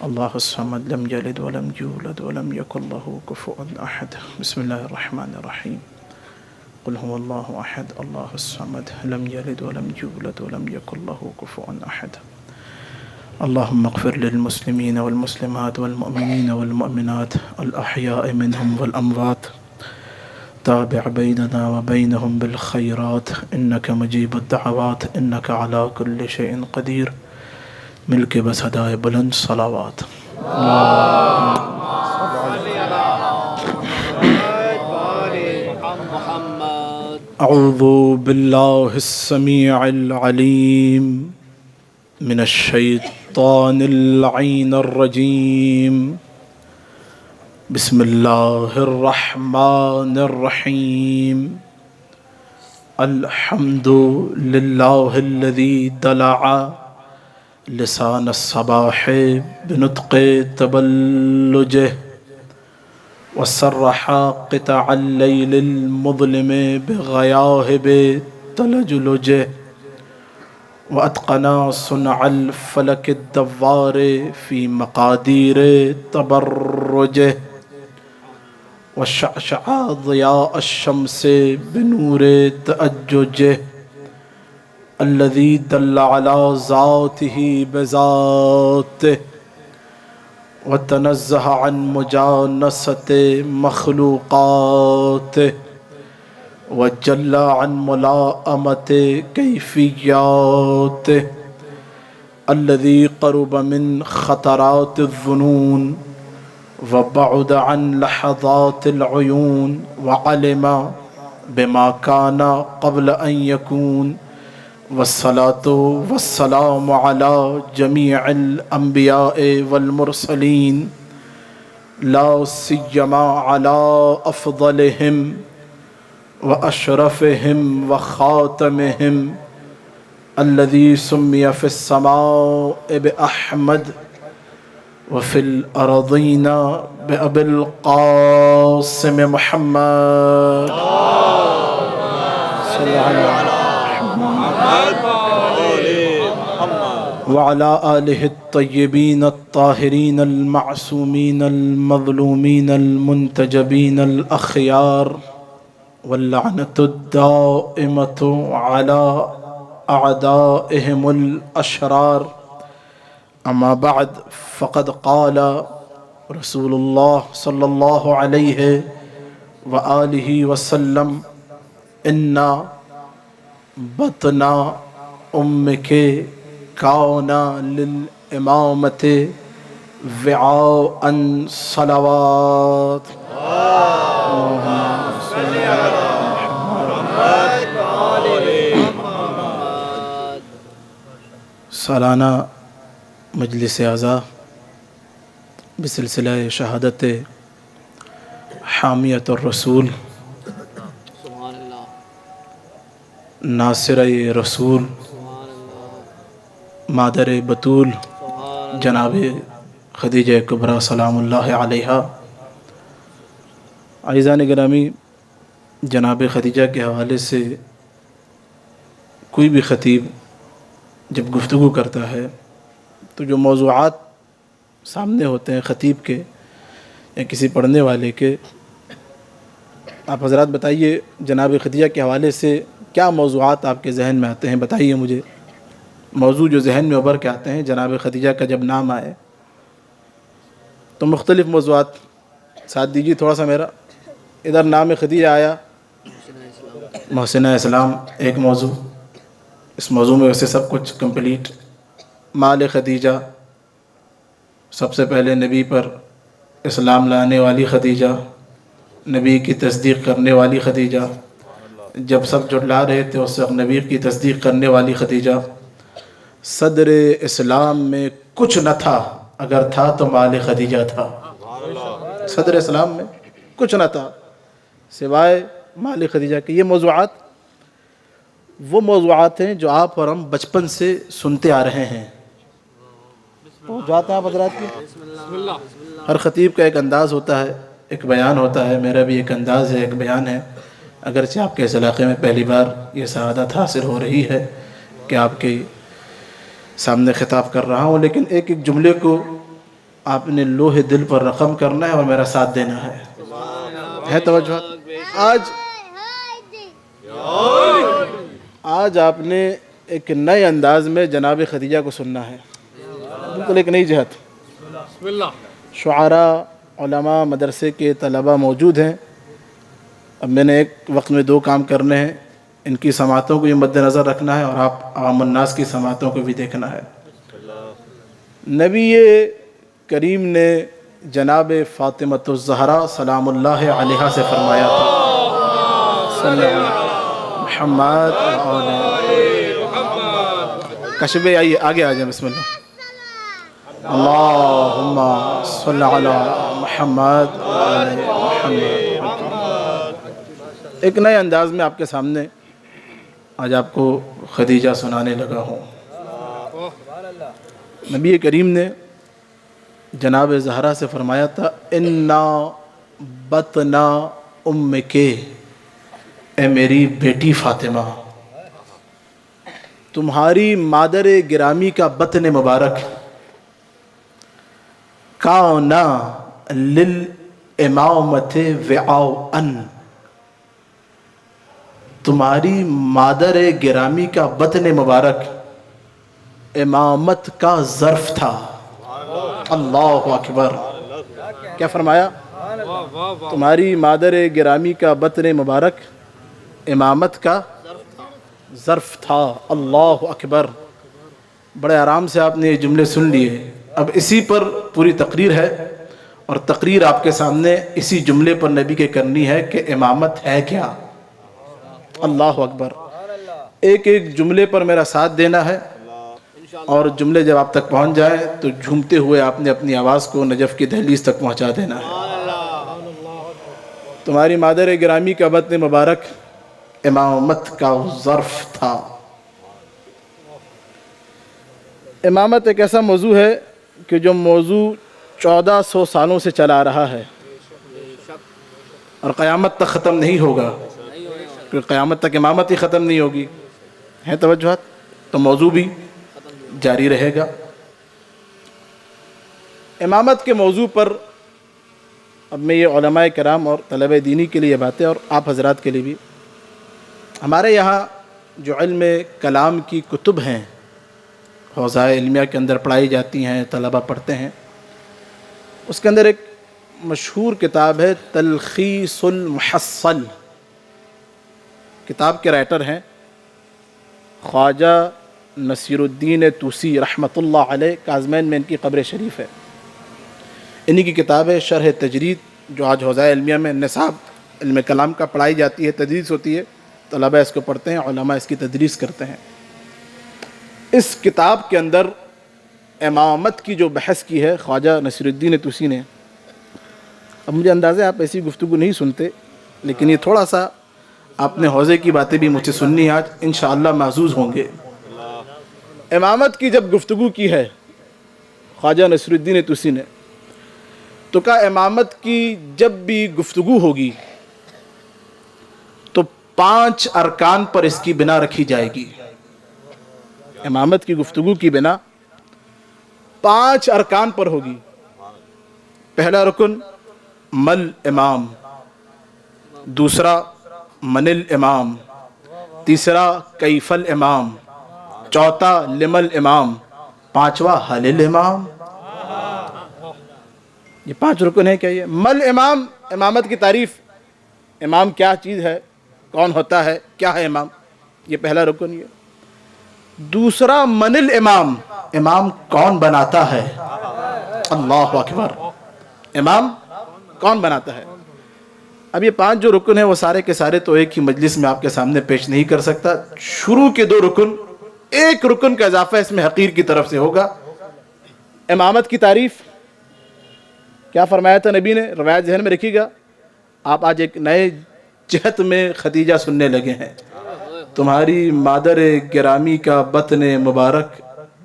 الله الصمد لم يلد ولم يولد ولم يكن له كفوا أحد. بسم الله الرحمن الرحيم. قل هو الله أحد الله الصمد لم يلد ولم يولد ولم يكن له كفوا أحد. اللهم اغفر للمسلمين والمسلمات والمؤمنين والمؤمنات الأحياء منهم والأموات. تابع بيننا وبينهم بالخيرات إنك مجيب الدعوات إنك على كل شيء قدير. مل کے بس ادائے بلند صلوات. اعوذ باللہ السمیع العلیم من الشیطان اللعین الرجیم. بسم اللہ الرحمن الرحیم. الحمد للہ الذی دلع لسان الصباح بنطق تبلجه وصرح قطع الليل المظلم بغياهب تلجلجه وأتقن صنع الفلك الدوار في مقادير تبرجه وشعشع ضياء الشمس بنور تأججه الذي دل على ذاته بذاته وتنزه عن مجانسة مخلوقاته وجل عن ملاءمة كيفياته الذي قرب من خطرات الظنون وبعد عن لحظات العيون وعلم بما كان قبل أن يكون. والصلاة والسلام على جميع الأنبياء والمرسلين لا سيما على أفضلهم وأشرفهم وخاتمهم الذي سمي في السماء بأحمد وفي الأرضين بأبي القاسم محمد صلى الله عليه وسلم وعلى آله الطيبين الطاهرين المعصومين المظلومين المنتجبين الأخيار واللعنة الدائمة على أعدائهم الأشرار. أما بعد فقد قال رسول الله صلى الله عليه وآله وسلم إن بطن أمك كان للإمامة وعاء صلوات. سالانہ مجلس اعزا بسلسلہ شہادت حامیت الرسول ناصرہ رسول مادر بطول جناب خدیجہ کبریٰ سلام اللہ علیہا. عزیزان گرامی، جناب خدیجہ کے حوالے سے کوئی بھی خطیب جب گفتگو کرتا ہے تو جو موضوعات سامنے ہوتے ہیں خطیب کے یا کسی پڑھنے والے کے، آپ حضرات بتائیے جناب خدیجہ کے حوالے سے کیا موضوعات آپ کے ذہن میں آتے ہیں؟ بتائیے مجھے موضوع جو ذہن میں ابھر کے آتے ہیں جناب خدیجہ کا جب نام آئے تو مختلف موضوعات. ساتھ دیجیے تھوڑا سا میرا، ادھر نام خدیجہ آیا، محسنہ اسلام ایک موضوع، اس موضوع میں ویسے سب کچھ کمپلیٹ. مال خدیجہ، سب سے پہلے نبی پر اسلام لانے والی خدیجہ، نبی کی تصدیق کرنے والی خدیجہ، جب سب جھٹلا رہے تھے اس وقت نبی کی تصدیق کرنے والی خدیجہ. صدر اسلام میں کچھ نہ تھا، اگر تھا تو مال خدیجہ تھا. صدر اسلام میں کچھ نہ تھا سوائے مال خدیجہ کے. یہ موضوعات وہ موضوعات ہیں جو آپ اور ہم بچپن سے سنتے آ رہے ہیں. موضوعات ہیں آپ حضرات کی. ہر خطیب کا ایک انداز ہوتا ہے، ایک بیان ہوتا ہے. میرا بھی ایک انداز ہے، ایک بیان ہے. اگرچہ آپ کے اس علاقے میں پہلی بار یہ سعادت حاصل ہو رہی ہے کہ آپ کے سامنے خطاب کر رہا ہوں، لیکن ایک ایک جملے کو آپ نے لوہے دل پر رقم کرنا ہے اور میرا ساتھ دینا ہے توجہ؟ آج آپ نے ایک نئے انداز میں جناب خدیجہ کو سننا ہے، بالکل ایک نئی جہت۔ شعراء، علماء، مدرسے کے طلباء موجود ہیں۔ اب میں نے ایک وقت میں 2 کام کرنے ہیں، ان کی سماعتوں کو بھی مد نظر رکھنا ہے اور آپ عام الناس کی سماعتوں کو بھی دیکھنا ہے۔ نبی کریم نے جناب فاطمۃ الزہرا سلام اللہ علیہا سے فرمایا تھا، صلی اللہ علیہ محمد کشبے آئیے آگے آ جائیں، بسم اللہ، اللہم صلی علی محمد محمد۔ ایک نئے انداز میں آپ کے سامنے آج آپ کو خدیجہ سنانے لگا ہوں۔ نبی کریم نے جناب زہرا سے فرمایا تھا، انا بطنا امک، اے میری بیٹی فاطمہ، تمہاری مادر گرامی کا بطن مبارک کانا للامامت وعاءً، تمہاری مادر گرامی کا بطن مبارک امامت کا ظرف تھا۔ اللہ اکبر! کیا فرمایا؟ تمہاری مادر گرامی کا بطن مبارک امامت کا ظرف تھا۔ اللہ اکبر! بڑے آرام سے آپ نے یہ جملے سن لیے۔ اب اسی پر پوری تقریر ہے، اور تقریر آپ کے سامنے اسی جملے پر نبی کے کرنی ہے کہ امامت ہے کیا۔ اللہ اکبر! ایک ایک جملے پر میرا ساتھ دینا ہے، اور جملے جب آپ تک پہنچ جائیں تو جھومتے ہوئے آپ نے اپنی آواز کو نجف کی دہلیز تک پہنچا دینا ہے۔ تمہاری مادر گرامی کا بطن مبارک امامت کا ظرف تھا۔ امامت ایک ایسا موضوع ہے کہ جو موضوع 1400 سالوں سے چلا آ رہا ہے اور قیامت تک ختم نہیں ہوگا، کیونکہ قیامت تک امامت ہی ختم نہیں ہوگی۔ ہے توجہات؟ تو موضوع بھی جاری رہے گا۔ امامت کے موضوع پر اب میں یہ علماء کرام اور طلبہ دینی کے لیے باتیں، اور آپ حضرات کے لیے بھی، ہمارے یہاں جو علم کلام کی کتب ہیں، حوزہ علمیہ کے اندر پڑھائی جاتی ہیں، طلبہ پڑھتے ہیں، اس کے اندر ایک مشہور کتاب ہے تلخیص المحصل۔ کتاب کے رائٹر ہیں خواجہ نصیر الدین طوسی رحمۃ اللہ علیہ، کاظمین میں ان کی قبر شریف ہے۔ انہی کی کتاب ہے شرح تجرید، جو آج حوزہ علمیہ میں نصاب علم کلام کا پڑھائی جاتی ہے، تدریس ہوتی ہے، طلبہ اس کو پڑھتے ہیں، علماء اس کی تدریس کرتے ہیں۔ اس کتاب کے اندر امامت کی جو بحث کی ہے خواجہ نصیر الدین طوسی نے، اب مجھے اندازہ ہے آپ ایسی گفتگو نہیں سنتے، لیکن یہ تھوڑا سا آپ نے حوزے کی باتیں بھی مجھ سے سننی آج، انشاءاللہ محظوظ ہوں گے۔ امامت کی جب گفتگو کی ہے خواجہ نصیر الدین طوسی نے، تو کہا امامت کی جب بھی گفتگو ہوگی تو 5 ارکان پر اس کی بنا رکھی جائے گی۔ امامت کی گفتگو کی بنا 5 ارکان پر ہوگی۔ پہلا رکن مل امام، دوسرا من الامام، تیسرا کیف الامام، چوتھا لمل امام، 5واں حل الامام۔ یہ 5 رکن ہے کیا؟ یہ مل امام، امامت کی تعریف، امام کیا چیز ہے، کون ہوتا ہے، کیا ہے امام، یہ پہلا رکن۔ یہ دوسرا من الامام، امام کون بناتا ہے۔ اللہ اکبر! امام کون بناتا ہے۔ اب یہ 5 جو رکن ہیں وہ سارے کے سارے تو ایک ہی مجلس میں آپ کے سامنے پیش نہیں کر سکتا۔ شروع کے 2 رکن، ایک رکن کا اضافہ اس میں حقیر کی طرف سے ہوگا۔ امامت کی تعریف کیا فرمایا تھا نبی نے، روایت ذہن میں رکھیے گا۔ آپ آج ایک نئے جہت میں خدیجہ سننے لگے ہیں۔ تمہاری مادر گرامی کا بطن مبارک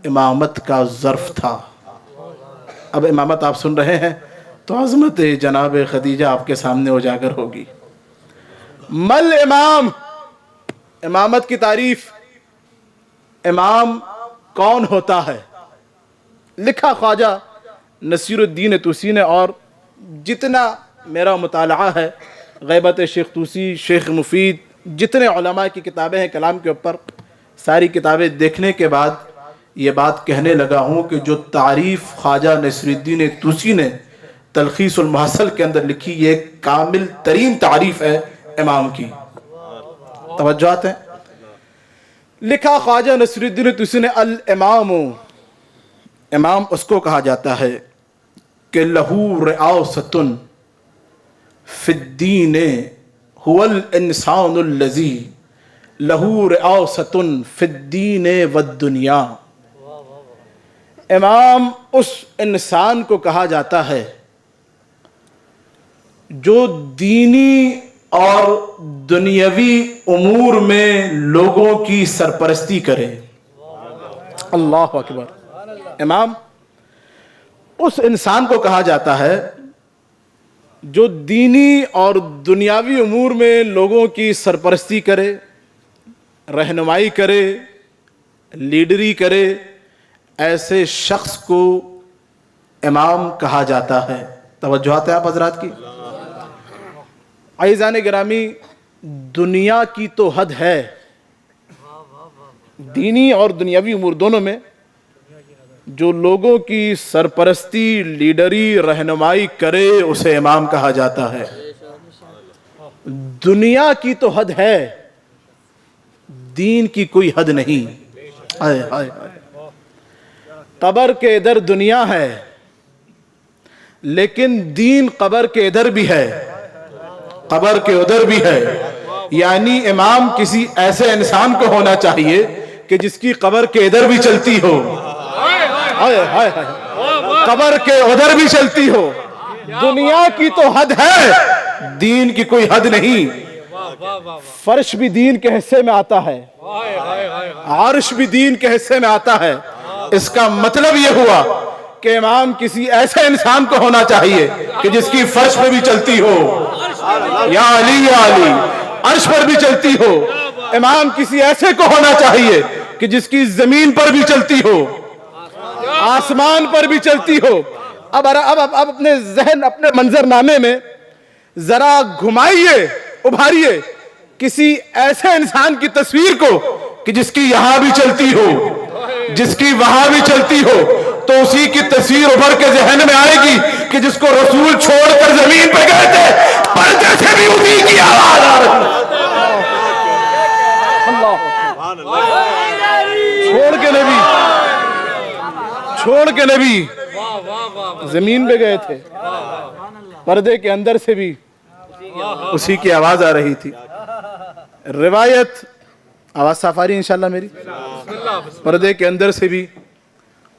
امامت کا ظرف تھا۔ اب امامت آپ سن رہے ہیں تو عظمت جناب خدیجہ آپ کے سامنے اجاگر ہوگی۔ مل امام، امامت کی تعریف، امام کون ہوتا ہے۔ لکھا خواجہ نصیر الدین طوسی نے، اور جتنا میرا مطالعہ ہے غیبت شیخ طوسی، شیخ مفید، جتنے علماء کی کتابیں ہیں کلام کے اوپر، ساری کتابیں دیکھنے کے بعد یہ بات کہنے لگا ہوں کہ جو تعریف خواجہ نصیر الدین طوسی نے تلخیص المحصل کے اندر لکھی، یہ ایک کامل ترین تعریف ہے امام کی۔ توجہات ہیں؟ لکھا خواجہ نصیر الدین طوسی نے، الامام، امام اس کو کہا جاتا ہے کہ لہو رعاست فی الدین هو الانسان الذی لہو رعاست فی الدین والدنیا۔ امام اس انسان کو کہا جاتا ہے جو دینی اور دنیاوی امور میں لوگوں کی سرپرستی کرے۔ اللہ اکبر۔ امام اس انسان کو کہا جاتا ہے جو دینی اور دنیاوی امور میں لوگوں کی سرپرستی کرے، رہنمائی کرے، لیڈری کرے، ایسے شخص کو امام کہا جاتا ہے۔ توجہات ہے آپ حضرات کی؟ عزیزان گرامی، دنیا کی تو حد ہے، دینی اور دنیاوی امور دونوں میں جو لوگوں کی سرپرستی، لیڈری، رہنمائی کرے اسے امام کہا جاتا ہے۔ دنیا کی تو حد ہے، دین کی کوئی حد نہیں۔ ہائے ہائے ہائے۔ قبر کے ادھر دنیا ہے لیکن دین قبر کے ادھر بھی ہے، قبر کے ادھر بھی ہے۔ یعنی امام کسی ایسے انسان کو ہونا چاہیے کہ جس کی قبر کے ادھر بھی چلتی ہو، قبر کے ادھر بھی چلتی ہو۔ دنیا کی تو حد ہے، دین کی کوئی حد نہیں۔ فرش بھی دین کے حصے میں آتا ہے، عرش بھی دین کے حصے میں آتا ہے۔ اس کا مطلب یہ ہوا کہ امام کسی ایسے انسان کو ہونا چاہیے کہ جس کی فرش پہ بھی چلتی ہو، یا علی یا علی، عرش پر بھی چلتی ہو۔ امام کسی ایسے کو ہونا چاہیے کہ جس کی زمین پر بھی چلتی ہو، آسمان پر بھی چلتی ہو۔ اب اپنے ذہن، اپنے منظر نامے میں ذرا گھمائیے، ابھاریے کسی ایسے انسان کی تصویر کو کہ جس کی یہاں بھی چلتی ہو، جس کی وہاں بھی چلتی ہو، تو اسی کی تصویر ابھر کے ذہن میں آئے گی کہ جس کو رسول چھوڑ کر زمین پہ گئے تھے، پردے سے بھی اسی کی آواز آ رہی ہے۔ چھوڑ کے نبی زمین پہ گئے تھے، پردے کے اندر سے بھی اسی کی آواز آ رہی تھی۔ روایت، آواز صاف آ رہی ہے انشاءاللہ میری؟ پردے کے اندر سے بھی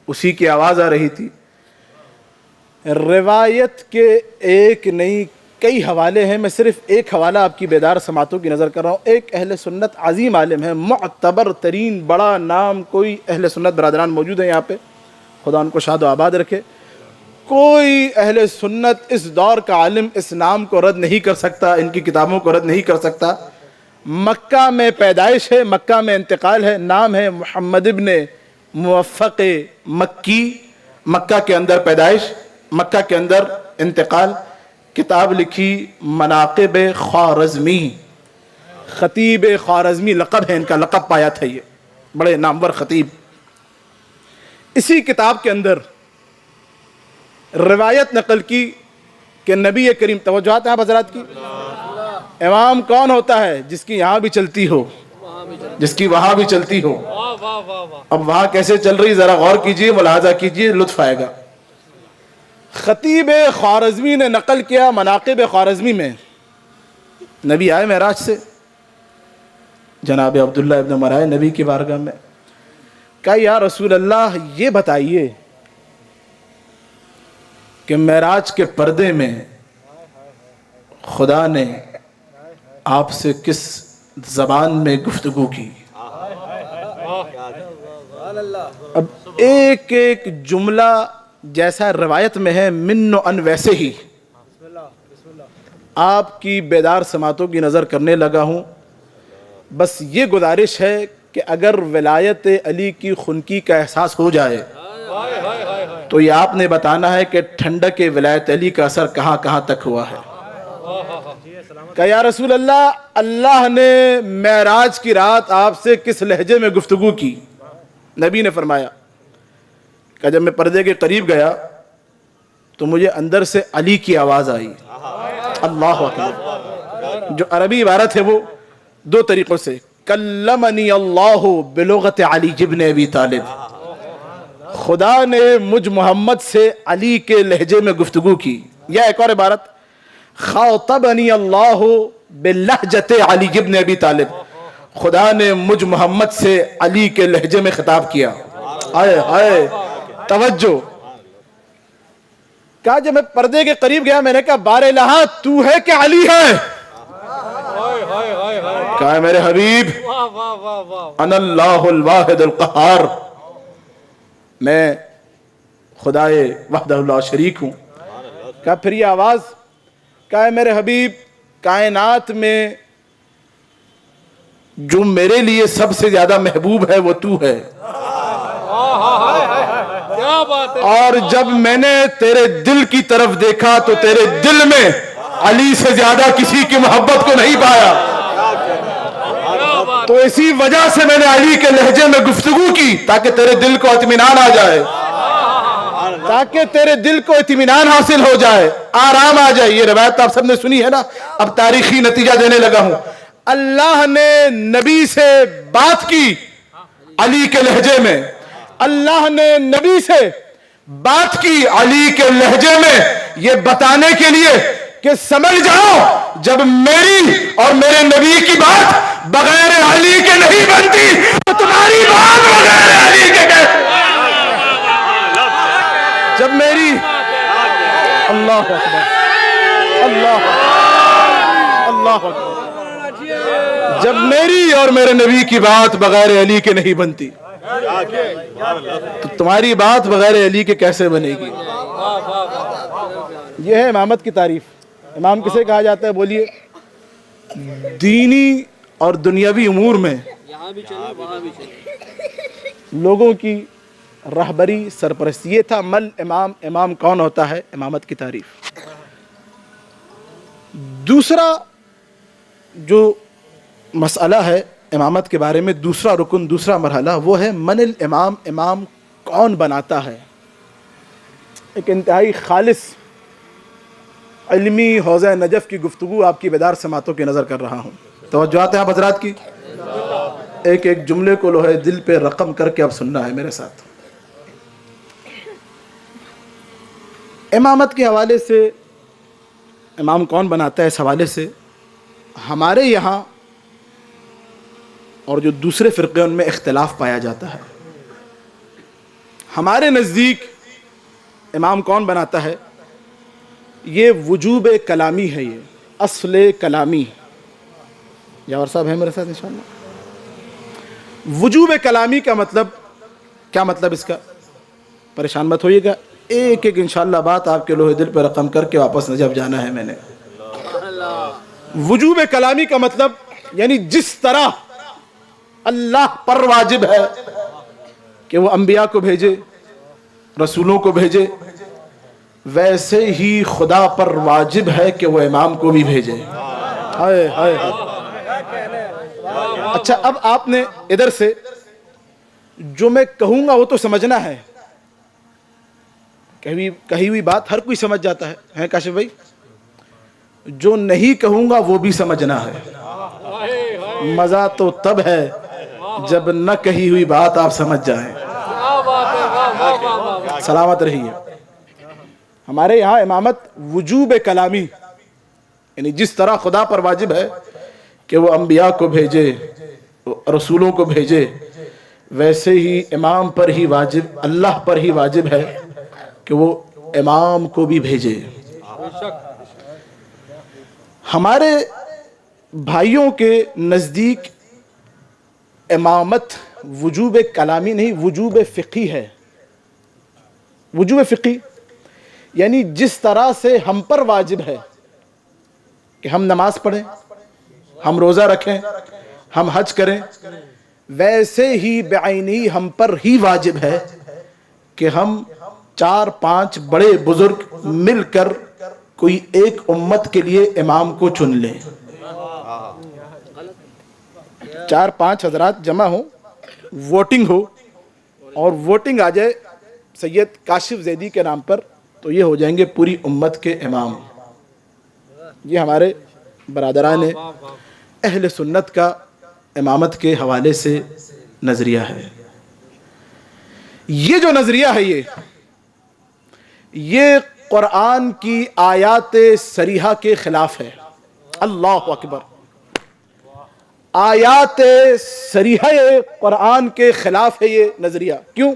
اسی کی آواز آ رہی تھی۔ روایت کے ایک نہیں کئی حوالے ہیں، میں صرف ایک حوالہ آپ کی بیدار سماعتوں کی نظر کر رہا ہوں۔ ایک اہل سنت عظیم عالم ہے، معتبر ترین بڑا نام، کوئی اہل سنت برادران موجود ہیں یہاں پہ، خدا ان کو شاد و آباد رکھے۔ کوئی اہل سنت اس دور کا عالم اس نام کو رد نہیں کر سکتا، ان کی کتابوں کو رد نہیں کر سکتا۔ مکہ میں پیدائش ہے، مکہ میں انتقال ہے، نام ہے محمد ابن موفق مکی۔ مکہ کے اندر پیدائش، مکہ کے اندر انتقال۔ کتاب لکھی مناقب خوارزمی، خطیب خوارزمی لقب ہے ان کا، لقب پایا تھا یہ، بڑے نامور خطیب۔ اسی کتاب کے اندر روایت نقل کی کہ نبی کریم، توجہات ہیں آپ حضرات کی؟ امام کون ہوتا ہے؟ جس کی یہاں بھی چلتی ہو، جس کی وہاں بھی چلتی ہو۔ اب وہاں کیسے چل رہی ذرا غور کیجئے، ملاحظہ کیجئے، لطف آئے گا۔ خطیب خوارزمی نے نقل کیا مناقب خوارزمی میں، نبی آئے معراج سے، جناب عبداللہ ابن مرائے نبی کی بارگاہ میں، کہا یا رسول اللہ یہ بتائیے کہ معراج کے پردے میں خدا نے آپ سے کس زبان میں گفتگو کی؟ اب ایک ایک جملہ جیسا روایت میں ہے من و ان ویسے ہی آپ کی بیدار سماعتوں کی نظر کرنے لگا ہوں۔ بس یہ گزارش ہے کہ اگر ولایت علی کی خنکی کا احساس ہو جائے تو یہ آپ نے بتانا ہے کہ ٹھنڈک ولایت علی کا اثر کہاں کہاں تک ہوا ہے۔ کہ یا رسول اللہ، اللہ نے معراج کی رات آپ سے کس لہجے میں گفتگو کی؟ نبی نے فرمایا کہ جب میں پردے کے قریب گیا تو مجھے اندر سے علی کی آواز آئی۔ اللہ اکبر۔ جو عربی عبارت ہے وہ دو طریقوں سے، کلمنی اللہ بلغت علی ابن ابی طالب، خدا نے مجھ محمد سے علی کے لہجے میں گفتگو کی۔ یا ایک اور عبارت، خاطبنی اللہ بلہجت علی ابن ابی طالب، خدا نے مجھ محمد سے علی کے لہجے میں خطاب کیا۔ آئے آئے توجہ۔ کہا جب میں پردے کے قریب گیا میں نے کہا بار الہ تو ہے کہ علی ہے؟ کہا میرے حبیب انا اللہ الواحد القہار، میں خدائے وحدہ اللہ شریک ہوں۔ کہا پھر یہ آواز؟ کہا میرے حبیب کائنات میں جو میرے لیے سب سے زیادہ محبوب ہے وہ تو ہے، اور جب میں نے تیرے دل کی طرف دیکھا تو تیرے دل میں علی سے زیادہ کسی کی محبت کو نہیں پایا، تو اسی وجہ سے میں نے علی کے لہجے میں گفتگو کی تاکہ تیرے دل کو اطمینان آ جائے، تاکہ تیرے دل کو اطمینان حاصل ہو جائے، آرام آ جائے۔ یہ روایت آپ سب نے سنی ہے نا، اب تاریخی نتیجہ دینے لگا ہوں۔ اللہ نے نبی سے بات کی علی کے لہجے میں، اللہ نے نبی سے بات کی علی کے لہجے میں، یہ بتانے کے لیے کہ سمجھ جاؤ جب میری اور میرے نبی کی بات بغیر علی کے نہیں بنتی تو تمہاری بات بغیر علی کے کیسے؟ جب میری اللہ اکبر اللہ اللہ اکبر، جب میری اور میرے نبی کی بات بغیر علی کے نہیں بنتی تو تمہاری بات بغیر علی کے کیسے بنے گی؟ یہ ہے امامت کی تعریف۔ امام کسے کہا جاتا ہے بولیے؟ دینی اور دنیاوی امور میں لوگوں کی رہبری، سرپرستی۔ یہ تھا مل امام، امام کون ہوتا ہے، امامت کی تعریف۔ دوسرا جو مسئلہ ہے امامت کے بارے میں، دوسرا رکن، دوسرا مرحلہ، وہ ہے من الامام، امام کون بناتا ہے۔ ایک انتہائی خالص علمی حوضہ نجف کی گفتگو آپ کی بیدار سماعتوں کی نظر کر رہا ہوں۔ توجہات ہیں آپ حضرات کی؟ ایک ایک جملے کو لوہے دل پہ رقم کر کے اب سننا ہے میرے ساتھ۔ امامت کے حوالے سے، امام کون بناتا ہے اس حوالے سے، ہمارے یہاں اور جو دوسرے فرقے ان میں اختلاف پایا جاتا ہے۔ ہمارے نزدیک امام کون بناتا ہے، یہ وجوب کلامی ہے، یہ اصل کلامی۔ یاور صاحب ہیں میرے ساتھ انشاءاللہ؟ وجوب کلامی کا مطلب کیا؟ مطلب اس کا پریشان مت ہوئیے گا، ایک ایک انشاءاللہ بات آپ کے لوہے دل پہ رقم کر کے واپس نجف جانا ہے میں نے۔ وجوب کلامی کا مطلب یعنی جس طرح اللہ پر واجب ہے کہ وہ انبیاء کو بھیجے، رسولوں کو بھیجے، ویسے ہی خدا پر واجب ہے کہ وہ امام کو بھی بھیجے۔ ہائے ہائے ہائے۔ اچھا اب آپ نے ادھر سے جو میں کہوں گا وہ تو سمجھنا ہے، کہی ہوئی بات ہر کوئی سمجھ جاتا ہے کاشف بھائی، جو نہیں کہوں گا وہ بھی سمجھنا ہے۔ مزہ تو تب ہے جب نہ کہی ہوئی بات آپ سمجھ جائیں۔ سلامت رہیے۔ ہمارے یہاں امامت وجوب کلامی، یعنی جس طرح خدا پر واجب ہے کہ وہ انبیاء کو بھیجے، رسولوں کو بھیجے، ویسے ہی امام پر ہی واجب، اللہ پر ہی واجب ہے کہ وہ امام کو بھی بھیجے۔ ہمارے بھائیوں کے نزدیک امامت وجوب کلامی نہیں، وجوب فقہی ہے۔ وجوب فقہی یعنی جس طرح سے ہم پر واجب ہے کہ ہم نماز پڑھیں، ہم روزہ رکھیں، ہم حج کریں، ویسے ہی بعینی ہم پر ہی واجب ہے کہ ہم 4-5 بڑے بزرگ مل کر کوئی ایک امت کے لیے امام کو چن لیں. 4-5 حضرات جمع ہوں, ووٹنگ ہو, اور ووٹنگ آ جائے سید کاشف زیدی کے نام پر, تو یہ ہو جائیں گے پوری امت کے امام. یہ ہمارے برادران اہل سنت کا امامت کے حوالے سے نظریہ ہے. یہ جو نظریہ ہے یہ قرآن کی آیات صریحہ کے خلاف ہے. اللہ اکبر. آیات صریحہ قرآن کے خلاف ہے یہ نظریہ. کیوں؟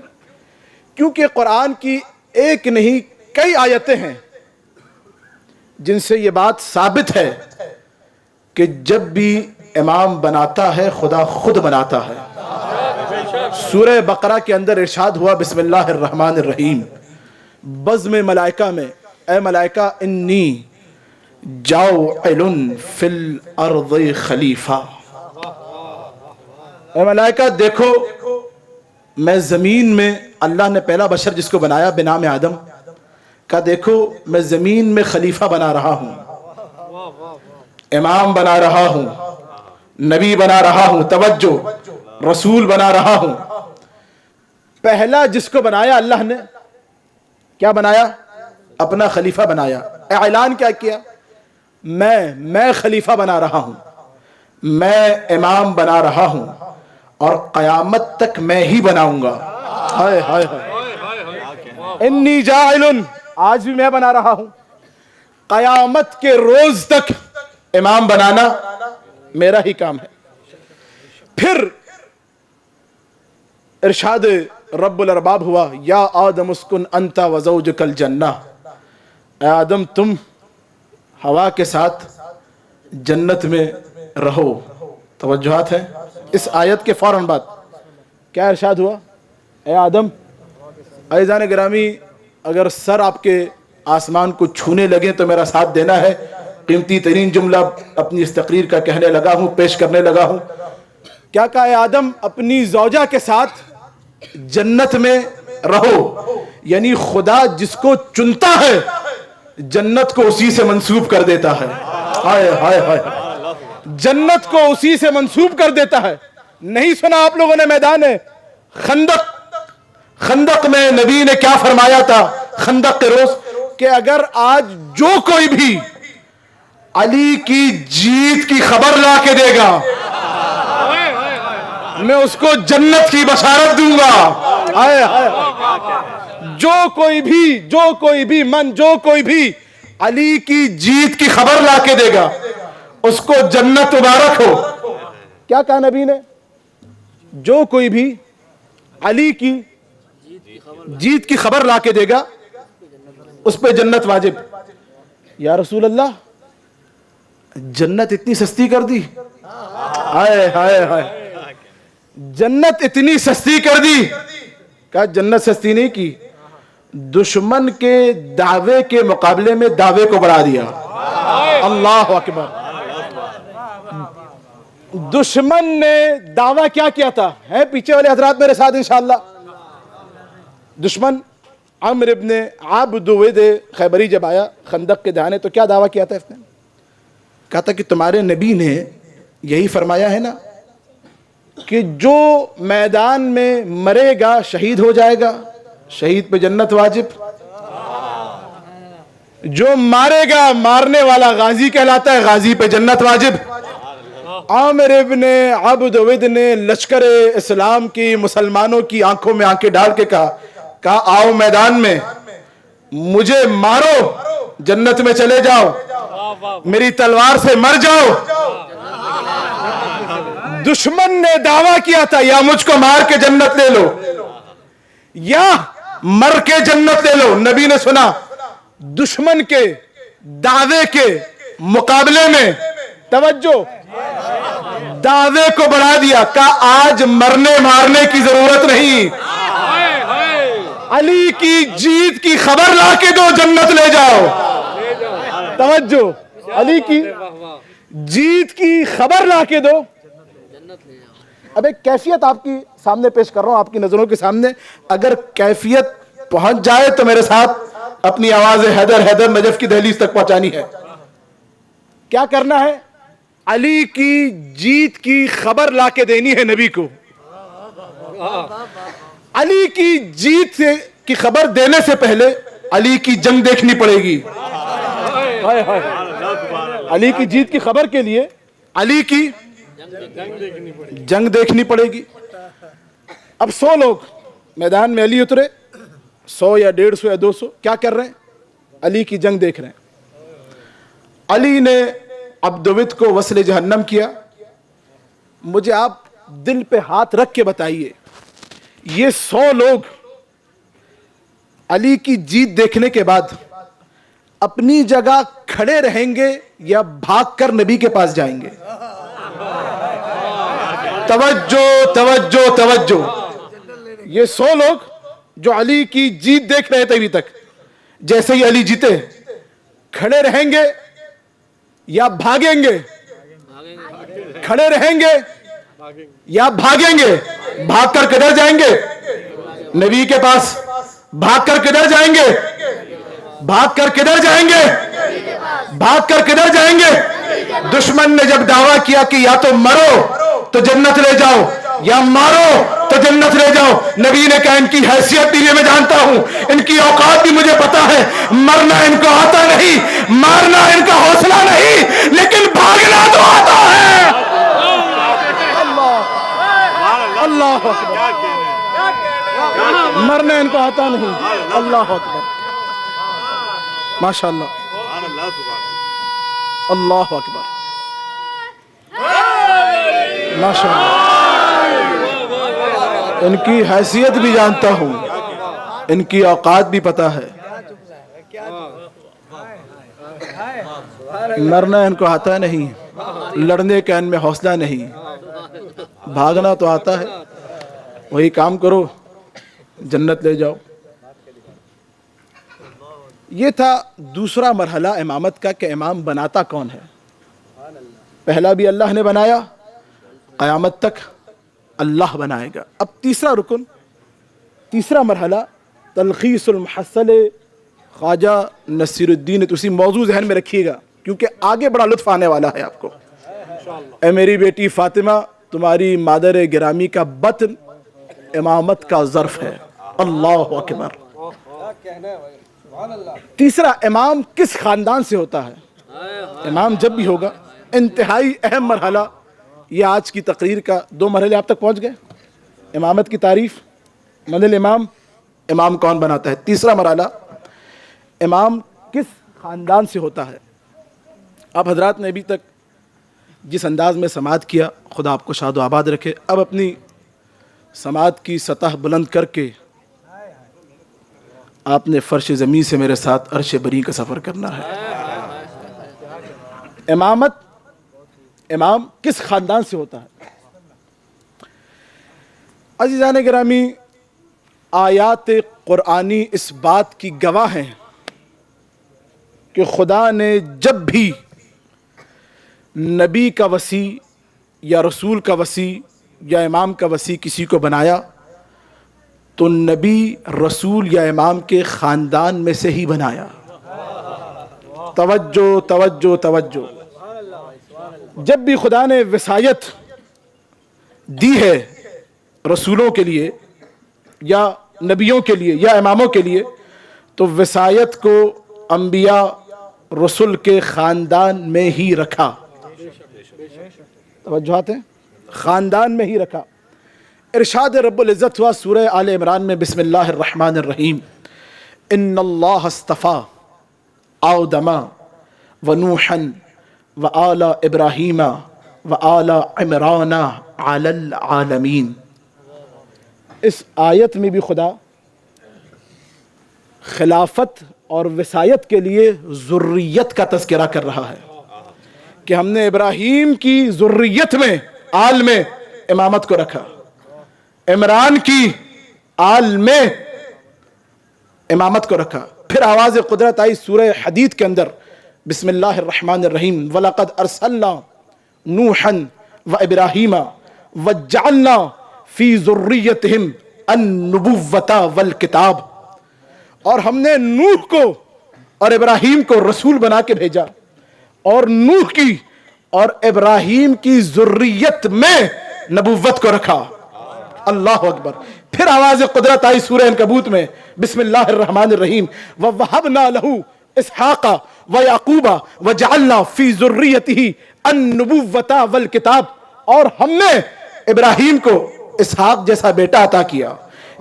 کیونکہ قرآن کی ایک نہیں کئی آیتیں ہیں جن سے یہ بات ثابت ہے کہ جب بھی امام بناتا ہے خدا خود بناتا ہے. سورہ بقرہ کے اندر ارشاد ہوا بسم اللہ الرحمن الرحیم, بزم ملائکہ میں, اے ملائکہ انی جاعل فی الارض خلیفہ. اے ملائکہ دیکھو میں زمین میں, اللہ نے پہلا بشر جس کو بنایا بنام آدم کا, دیکھو میں زمین میں خلیفہ بنا رہا ہوں, امام بنا رہا ہوں, نبی بنا رہا ہوں, توجہ, رسول بنا رہا ہوں. پہلا جس کو بنایا اللہ نے کیا بنایا؟ اپنا خلیفہ بنایا. اعلان کیا کیا؟ میں خلیفہ بنا رہا ہوں, میں امام بنا رہا ہوں, اور قیامت تک میں ہی بناؤں گا. ہائے ہائے ہائے. انی جاعل, آج بھی میں بنا رہا ہوں, قیامت کے روز تک امام بنانا میرا ہی کام ہے. پھر ارشاد رب الارباب ہوا یا آدم اسکن انت وزوجک الجنہ. اے آدم تم ہوا کے ساتھ جنت میں رہو. توجہات ہیں. اس آیت کے فوراً بعد کیا ارشاد ہوا؟ اے آدم. عزیزان گرامی, اگر سر آپ کے آسمان کو چھونے لگے تو میرا ساتھ دینا ہے. قیمتی ترین جملہ اپنی اس تقریر کا کہنے لگا ہوں, پیش کرنے لگا ہوں. کیا کہا؟ اے آدم اپنی زوجہ کے ساتھ جنت میں رہو. یعنی خدا جس کو چنتا ہے جنت کو اسی سے منسوب کر دیتا ہے. ہائے ہائے ہائے. جنت کو اسی سے منسوب کر دیتا ہے. نہیں سنا آپ لوگوں نے میدان خندق میں نبی نے کیا فرمایا تھا خندق کے روز؟ کہ اگر آج جو کوئی بھی علی کی جیت کی خبر لا کے دے گا میں اس کو جنت کی بشارت دوں گا. جو کوئی بھی علی کی جیت کی خبر لا کے دے گا اس کو جنت مبارک ہو. کیا کہا نبی نے؟ جو کوئی بھی علی کی جیت کی خبر لا کے دے گا اس پہ جنت واجب. یا رسول اللہ جنت اتنی سستی کر دی. ہائے ہائے ہائے. جنت اتنی سستی کر دی. کہا جنت سستی نہیں کی, دشمن کے دعوے کے مقابلے میں دعوے کو بڑھا دیا. اللہ اکبر. دشمن نے دعویٰ کیا تھا؟ ہے پیچھے والے حضرات میرے ساتھ انشاءاللہ. دشمن عمر ابن عبد ود خیبری جب آیا خندق کے دہانے تو کیا دعویٰ کیا تھا اس نے؟ کہا تھا کہ تمہارے نبی نے یہی فرمایا ہے نا کہ جو میدان میں مرے گا شہید ہو جائے گا, شہید پہ جنت واجب. جو مارے گا مارنے والا غازی کہلاتا ہے, غازی پہ جنت واجب. عامر ابن عبد ود نے لشکر اسلام کی مسلمانوں کی آنکھوں میں آنکھیں ڈال کے کہا آؤ میدان میں, مجھے مارو جنت میں چلے جاؤ, میری تلوار سے مر جاؤ. دشمن نے دعویٰ کیا تھا یا مجھ کو مار کے جنت لے لو یا مر کے جنت لے لو. نبی نے سنا دشمن کے دعوے کے مقابلے میں, توجہ, دعوے کو بڑھا دیا. کہا آج مرنے مارنے کی ضرورت نہیں, علی کی جیت کی خبر لا کے دو جنت لے جاؤ. توجہ, علی کی جیت کی خبر لا کے دو. اب ایک کیفیت آپ کی سامنے پیش کر رہا ہوں, آپ کی نظروں کے سامنے. اگر کیفیت پہنچ جائے تو میرے ساتھ اپنی آواز حیدر حیدر نجف کی دہلیز تک پہنچانی ہے. کیا کرنا ہے؟ علی کی جیت کی خبر لا کے دینی ہے نبی کو. علی کی جیت کی خبر دینے سے پہلے علی کی جنگ دیکھنی پڑے گی. علی کی جیت کی خبر کے لیے علی کی جنگ دیکھنی پڑے گی. اب 100 لوگ میدان میں علی اترے، 100 یا 150 یا 200 کیا کر رہے ہیں؟ علی کی جنگ دیکھ رہے ہیں. علی نے عبدوت کو وصل جہنم کیا. مجھے آپ دل پہ ہاتھ رکھ کے بتائیے، یہ 100 لوگ علی کی جیت دیکھنے کے بعد اپنی جگہ کھڑے رہیں گے یا بھاگ کر نبی کے پاس جائیں گے؟ توجہ توجہ توجہ. یہ 100 لوگ جو علی کی جیت دیکھ رہے تھے ابھی تک، جیسے ہی علی جیتے کھڑے رہیں گے یا بھاگیں گے؟ کھڑے رہیں گے یا بھاگیں گے؟ بھاگ کر کدھر جائیں گے؟ نبی کے پاس. بھاگ کر کدھر جائیں گے؟ بھاگ کر کدھر جائیں گے؟ بھاگ کر کدھر جائیں گے؟ دشمن نے جب دعویٰ کیا کہ یا تو مرو تو جنت لے جاؤ یا مارو تو جنت لے جاؤ، نبی نے کہا ان کی حیثیت بھی میں جانتا ہوں، ان کی اوقات بھی مجھے پتا ہے. مرنا ان کو آتا نہیں، مارنا ان کا حوصلہ نہیں، لیکن بھاگنا تو آتا ہے. اللہ اکبر. مرنا ان کو آتا نہیں. اللہ اکبر. ماشاء اللہ. اللہ اکبر. ماشاء اللہ. ان کی حیثیت بھی جانتا ہوں، ان کی اوقات بھی پتا ہے. مرنا ان کو آتا نہیں، لڑنے کا ان میں حوصلہ نہیں، بھاگنا تو آتا ہے. وہی کام کرو، جنت لے جاؤ. یہ تھا دوسرا مرحلہ امامت کا کہ امام بناتا کون ہے. پہلا بھی اللہ نے بنایا، قیامت تک اللہ بنائے گا. اب تیسرا رکن، تیسرا مرحلہ تلخیص المحصل خواجہ نصیر الدین توسی. موضوع ذہن میں رکھیے گا کیونکہ آگے بڑا لطف آنے والا ہے آپ کو. اے میری بیٹی فاطمہ، تمہاری مادر گرامی کا بطن امامت کا ظرف ہے. اللہ اکبر. تیسرا، امام کس خاندان سے ہوتا ہے؟ امام جب بھی ہوگا، انتہائی اہم مرحلہ. یہ آج کی تقریر کا 2 مرحلے آپ تک پہنچ گئے. امامت کی تعریف، من الامام، امام کون بناتا ہے. تیسرا مرحلہ، امام کس خاندان سے ہوتا ہے. آپ حضرات نے ابھی تک جس انداز میں سماعت کیا، خدا آپ کو شاد و آباد رکھے. اب اپنی سماعت کی سطح بلند کر کے آپ نے فرش زمین سے میرے ساتھ عرش بری کا سفر کرنا ہے. امامت، امام کس خاندان سے ہوتا ہے؟ عزیزان گرامی، آیات قرآنی اس بات کی گواہ ہیں کہ خدا نے جب بھی نبی کا وصی یا رسول کا وصی یا امام کا وصی کسی کو بنایا تو نبی، رسول یا امام کے خاندان میں سے ہی بنایا. توجہ توجہ توجہ. جب بھی خدا نے وصایت دی ہے رسولوں کے لیے یا نبیوں کے لیے یا اماموں کے لیے، تو وصایت کو انبیاء رسول کے خاندان میں ہی رکھا. توجہات ہیں، خاندان میں ہی رکھا. ارشاد رب العزت ہوا سورہ آل عمران میں، بسم اللہ الرحمن الرحیم. ان اللہ اصطفیٰ آدم ونوحا وآل ابراہیم وآل عمران علی العالمین. اس آیت میں بھی خدا خلافت اور وصایت کے لیے ذریت کا تذکرہ کر رہا ہے کہ ہم نے ابراہیم کی ذریت میں، آل میں امامت کو رکھا، عمران کی آل میں امامت کو رکھا. پھر آواز قدرت آئی سورہ حدید کے اندر، بسم اللہ الرحمن الرحیم. وَلَقَدْ أَرْسَلْنَا نُوحًا وَإِبْرَاهِيمَ وَجَعَلْنَا فِي ذُرِّيَّتِهِمْ النُّبُوَّةَ وَالْكِتَابَ. اور ہم نے نوح کو اور ابراہیم کو رسول بنا کے بھیجا اور نوح کی اور ابراہیم کی ذریت میں نبوت کو رکھا. اللہ اکبر. پھر آواز قدرت آئی سورہ عنکبوت میں, بسم اللہ الرحمن الرحیم, وَوَهَبْنَا لَهُ إِسْحَاقَ وَيَعْقُوبَ وَجَعَلْنَا فِي ذُرِّيَّتِهِ النُّبُوَّةَ وَالْكِتَابَ, اور ہم نے ابراہیم کو اسحاق جیسا بیٹا عطا کیا,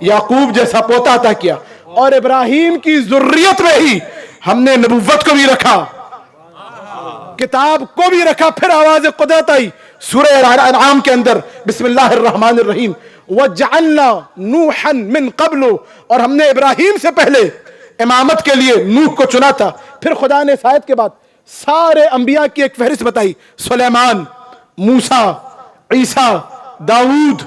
یعقوب جیسا پوتا عطا کیا, اور ابراہیم کی ذریت میں ہی ہم نے نبوت کو بھی رکھا, کتاب کو بھی رکھا. پھر آواز قدرت آئی سورہ انعام کے اندر, بسم اللہ الرحمن الرحیم, وَجَعَلْنَا نُوحًا مِّن قَبْلُ, اور ہم نے ابراہیم سے پہلے امامت کے لیے نوح کو چنا تھا. پھر خدا نے اس آیت کے بعد سارے انبیاء کی ایک فہرست بتائی, سلیمان, موسیٰ, عیسیٰ, داؤد,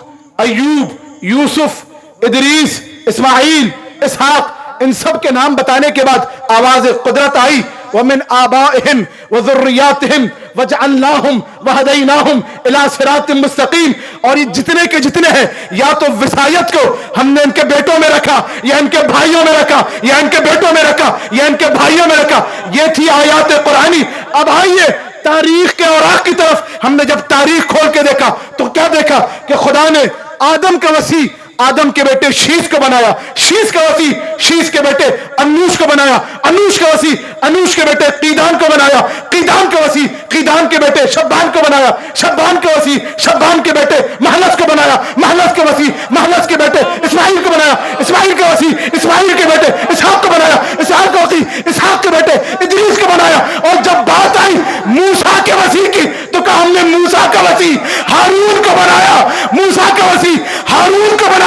ایوب, یوسف, ادریس, اسماعیل, اسحاق, ان سب کے نام بتانے کے بعد آواز قدرت آئی, وَمِنْ آبَائِهِمْ وَذُرِّيَّاتِهِمْ وَجَعَلْنَاهُمْ وَهَدَيْنَاهُمْ إِلَىٰ صِرَاطٍ مُسْتَقِيمٍ. اور یہ جتنے کے جتنے ہیں, یا تو وصایت کو ہم نے ان کے بیٹوں میں رکھا, یا ان کے بھائیوں میں رکھا, یا ان کے بیٹوں میں رکھا, یا ان کے بھائیوں میں رکھا. یہ تھی آیات قرآنی. اب آئیے تاریخ کے اوراق کی طرف. ہم نے جب تاریخ کھول کے دیکھا تو کیا دیکھا کہ خدا نے آدم کا وسیع آدم کے بیٹے شیش کو بنایا, شیش کا وسیع شیش کے بیٹے انوش کو بنایا, انوش کا وسیع انوش کے بیٹے قیدان کو بنایا, قیدان کا وسیع قیدان کے بیٹے شبان کو بنایا, شبان کا وسیع شبان کے بیٹے مہلس کو بنایا, مہلس کے وسیع مہلس کے بیٹے اسماعیل کو بنایا, اسماعیل کا وسیع اسماعیل کے بیٹے اسحاق کو بنایا, اسحاق کا وسیع اسحاق کے بیٹے ادریس کو بنایا. اور جب بات آئی موسیٰ کے وسیع کی تو کہا ہم نے موسیٰ کا وسیع ہارون کو بنایا, موسیٰ کا وسیع ہارون کو بنایا.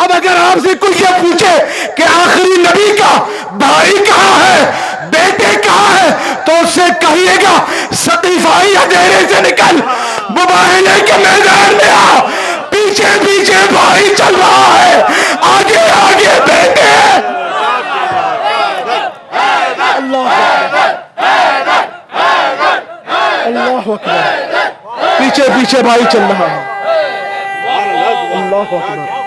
اب اگر آپ سے کوئی یہ پوچھے کہ آخری نبی کا بھائی کہاں ہے, بیٹے کہاں ہے, تو اس سے کہیے گا سقیفائی اندھیرے سے نکل, مباہلے کے میدان میں آ, پیچھے پیچھے بھائی چل رہا ہے, آگے آگے بیٹے. اللہ اکبر, پیچھے پیچھے بھائی چل رہا ہے. اللہ اکبر.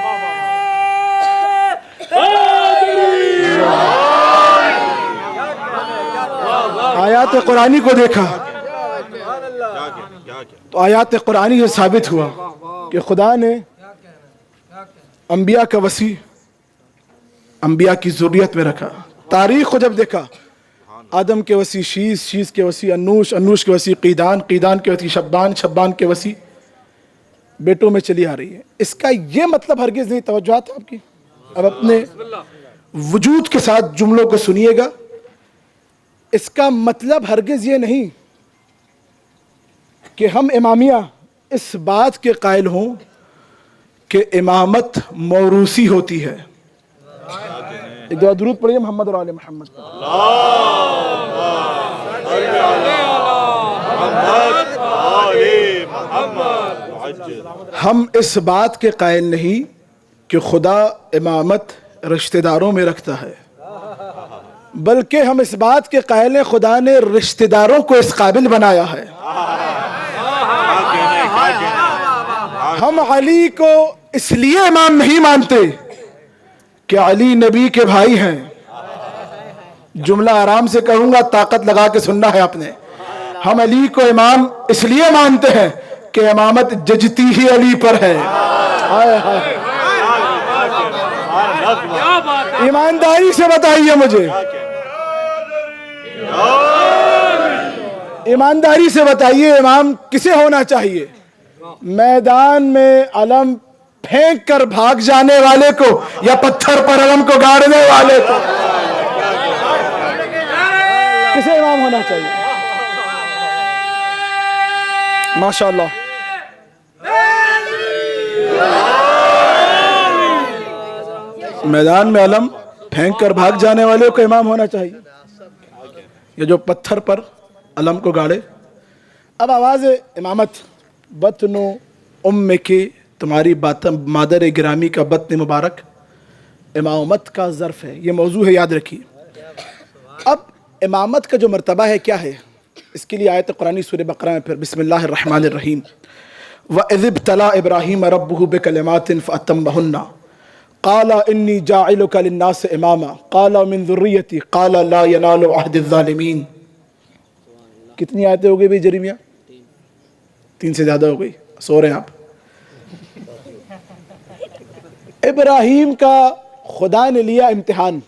آیات قرآنی کو دیکھا تو آیات قرآنی سے ثابت ہوا کہ خدا نے انبیاء کا وسیع انبیاء کی ذریت میں رکھا. تاریخ کو جب دیکھا, آدم کے وسیع شیش, شیش کے وسیع انوش, انوش کے وسیع قیدان, قیدان کے وسیع شبان, شبان کے وسیع بیٹوں میں چلی آ رہی ہے. اس کا یہ مطلب ہرگز نہیں, توجہات آپ کی اب اپنے وجود کے ساتھ جملوں کو سنیے گا, اس کا مطلب ہرگز یہ نہیں کہ ہم امامیہ اس بات کے قائل ہوں کہ امامت موروثی ہوتی ہے. ایک دعا درود پڑھیے محمد اور آل محمد. ہم اس بات کے قائل نہیں کہ خدا امامت رشتہ داروں میں رکھتا ہے, بلکہ ہم اس بات کے قائل ہیں خدا نے رشتہ داروں کو اس قابل بنایا ہے. ہم علی کو اس لیے امام نہیں مانتے کہ علی نبی کے بھائی ہیں. جملہ آرام سے کہوں گا, طاقت لگا کے سننا ہے آپ نے. ہم علی کو امام اس لیے مانتے ہیں کہ امامت ججتی ہی علی پر ہے. ایمانداری سے بتائیے مجھے, ایمانداری سے بتائیے امام کسے ہونا چاہیے؟ میدان میں علم پھینک کر بھاگ جانے والے کو یا پتھر پر علم کو گاڑنے والے کو؟ کسے امام ہونا چاہیے؟ ماشاءاللہ. میدان میں علم پھینک کر بھاگ جانے والے کو امام ہونا چاہیے, یا جو پتھر پر علم کو گاڑے. اب آواز امامت, بطن ام کی, تمہاری مادر گرامی کا بطن مبارک امامت کا ظرف ہے. یہ موضوع ہے, یاد رکھیے. اب امامت کا جو مرتبہ ہے کیا ہے, اس کے لیے آیت قرآنی سورہ بقرہ میں پھر بسم اللہ الرحمن الرحیم, وَإِذِ ابْتَلَىٰ إِبْرَاهِيمَ رَبُّهُ بِكَلِمَاتٍ فَأَتَمَّهُنَّ قال انی جاعلک للناس اماما قال من ذریتی قال لا ینال عہد الظالمین. کتنی آیتیں ہو گئی بھائی جرمیہ؟ 3 سے زیادہ ہو گئی. سو رہے ہیں آپ. ابراہیم کا خدا نے لیا امتحان.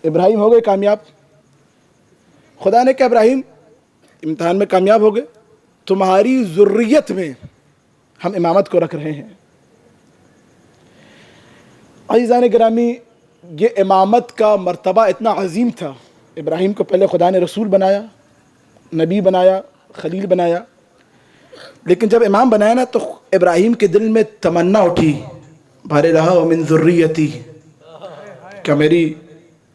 ابراہیم ہو گئے کامیاب. خدا نے کہا ابراہیم امتحان میں کامیاب ہو گئے, تمہاری ذریت میں ہم امامت کو رکھ رہے ہیں. عزیزان گرامی, یہ امامت کا مرتبہ اتنا عظیم تھا. ابراہیم کو پہلے خدا نے رسول بنایا, نبی بنایا, خلیل بنایا, لیکن جب امام بنایا نا تو ابراہیم کے دل میں تمنا اٹھی, بھارے رہا ومن ذریتی, کیا میری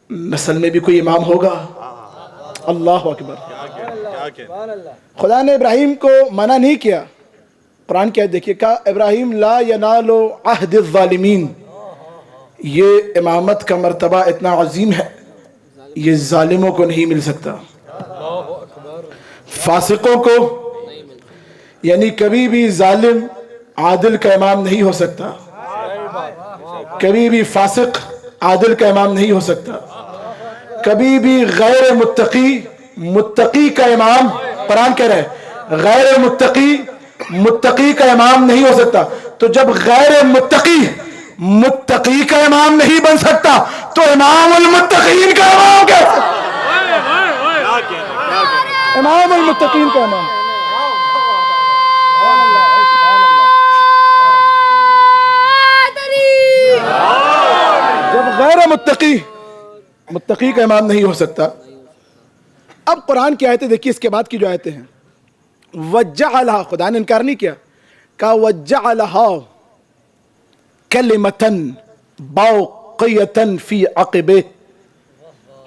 نسل میں بھی کوئی امام ہوگا؟ اللہ اکبر. خدا نے ابراہیم کو منع نہیں کیا. قرآن کیا دیکھیے, کہا ابراہیم لا ینال عہد الظالمین, یہ امامت کا مرتبہ اتنا عظیم ہے, یہ ظالموں کو نہیں مل سکتا, فاسقوں کو, یعنی کبھی بھی ظالم عادل کا امام نہیں ہو سکتا, کبھی بھی فاسق عادل کا امام نہیں ہو سکتا, کبھی بھی غیر متقی متقی کا امام, قرآن کہہ رہے ہیں غیر متقی متقی کا امام نہیں ہو سکتا. تو جب غیر متقی متقی کا امام نہیں بن سکتا تو امام المتقین کا امام کیسے؟ امام المتقین کا امام. جب غیر متقی کا امام نہیں ہو سکتا. اب قرآن کی آیتیں دیکھیے, اس کے بعد کی جو آیتیں ہیں, وَجَّعَلَهَا, خدا نے انکار نہیں کیا, کہا وَجَّعَلَهَا كَلِمَةً بَاقِيَةً فِي عَقِبِهِ,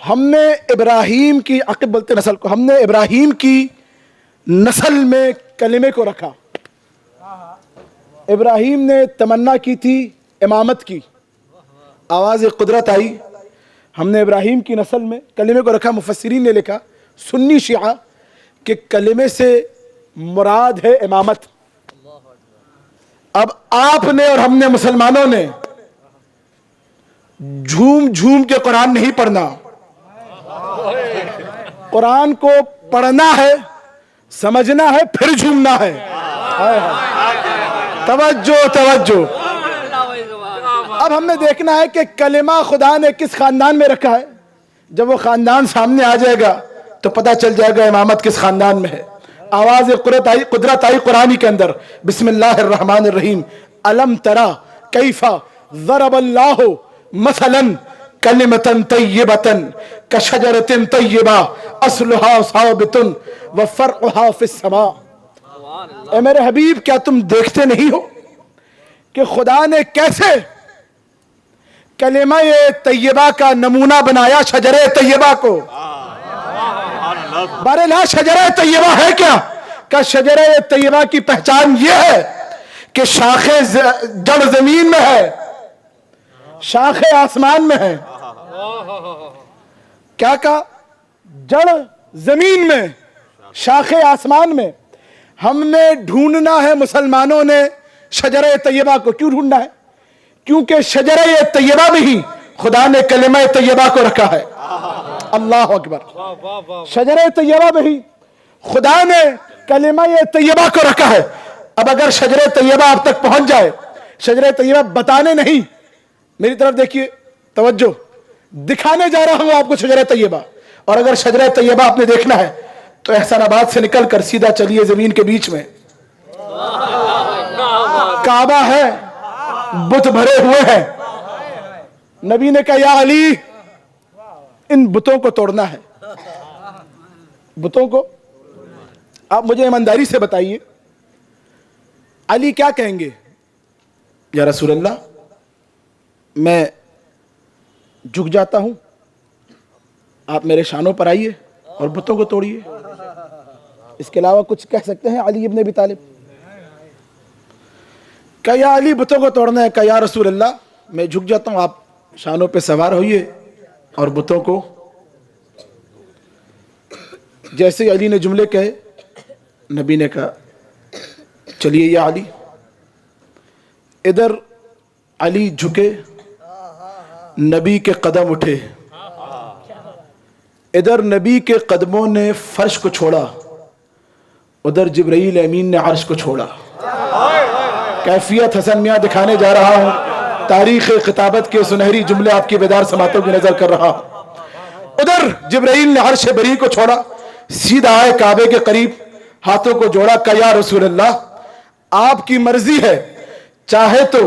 ہم نے ابراہیم کی, عقب بولتے نسل کو, ہم نے ابراہیم کی نسل میں کلمے کو رکھا. ابراہیم نے تمنا کی تھی امامت کی, آواز قدرت آئی, ہم نے ابراہیم کی نسل میں کلمے کو رکھا. مفسرین نے لکھا, سنی شیعہ, کہ کلمے سے مراد ہے امامت. اب آپ نے اور ہم نے مسلمانوں نے جھوم جھوم کے قرآن نہیں پڑھنا, قرآن کو پڑھنا ہے, سمجھنا ہے, پھر جھومنا ہے. توجہ توجہ. اب ہم نے دیکھنا ہے کہ کلمہ خدا نے کس خاندان میں رکھا ہے. جب وہ خاندان سامنے آ جائے گا تو پتہ چل جائے گا امامت کس خاندان میں ہے. آواز قدرت آئی قرآن کے اندر, بسم اللہ الرحمن الرحیم, الم ترا کیف ضرب اللہ مثلا کلمۃ طیبۃ کشجرۃ طیبہ اصلها ثابت وفرعها فی السماء. اے میرے حبیب, کیا تم دیکھتے نہیں ہو کہ خدا نے کیسے کلمہ طیبہ کا نمونہ بنایا شجرہ طیبہ کو. بہرحال شجرہ طیبہ ہے کیا؟ کہ شجرہ طیبہ کی پہچان یہ ہے کہ شاخیں جڑ زمین میں ہے, شاخیں آسمان میں ہے. کیا کہا؟ جڑ زمین میں, شاخیں آسمان میں. ہم نے ڈھونڈنا ہے, مسلمانوں نے, شجرہ طیبہ کو. کیوں ڈھونڈنا ہے؟ کیونکہ شجرہ طیبہ میں ہی خدا نے کلمہ طیبہ کو رکھا ہے. اللہ اکبر. شجرہ طیبہ میں ہی خدا نے کلمہ طیبہ کو رکھا ہے. اب اگر شجرہ طیبہ آپ تک پہنچ جائے, شجرہ طیبہ بتانے نہیں, میری طرف دیکھیے, توجہ, دکھانے جا رہا ہوں آپ کو شجرہ طیبہ, اور اگر شجرہ طیبہ آپ نے دیکھنا ہے تو احسان آباد سے نکل کر سیدھا چلیے زمین کے بیچ میں کعبہ ہے, بت بھرے ہوئے ہیں. نبی نے کہا یا علی ان بتوں کو توڑنا ہے. بتوں کو, آپ مجھے ایمانداری سے بتائیے, علی کیا کہیں گے؟ یا رسول اللہ میں جھک جاتا ہوں, آپ میرے شانوں پر آئیے اور بتوں کو توڑیے. اس کے علاوہ کچھ کہہ سکتے ہیں علی ابن ابی طالب؟ کہ یا علی بتوں کو توڑنا ہے. کہ یا رسول اللہ میں جھک جاتا ہوں, آپ شانوں پہ سوار ہوئیے اور بتوں کو. جیسے علی نے جملے کہے, نبی نے کہا چلیے یا علی. ادھر علی جھکے نبی کے قدم اٹھے. ادھر نبی کے قدموں نے فرش کو چھوڑا, ادھر جبرائیل امین نے عرش کو چھوڑا. کیفیت حسن میاں دکھانے جا رہا ہوں, تاریخ خطابت کے سنہری جملے آپ کی بیدار سماعتوں کی نظر کر رہا ہوں. ادھر جبرائیل نے عرش بری کو چھوڑا, سیدھا آئے کعبے کے قریب, ہاتھوں کو جوڑا, کہا یا رسول اللہ آپ کی مرضی ہے, چاہے تو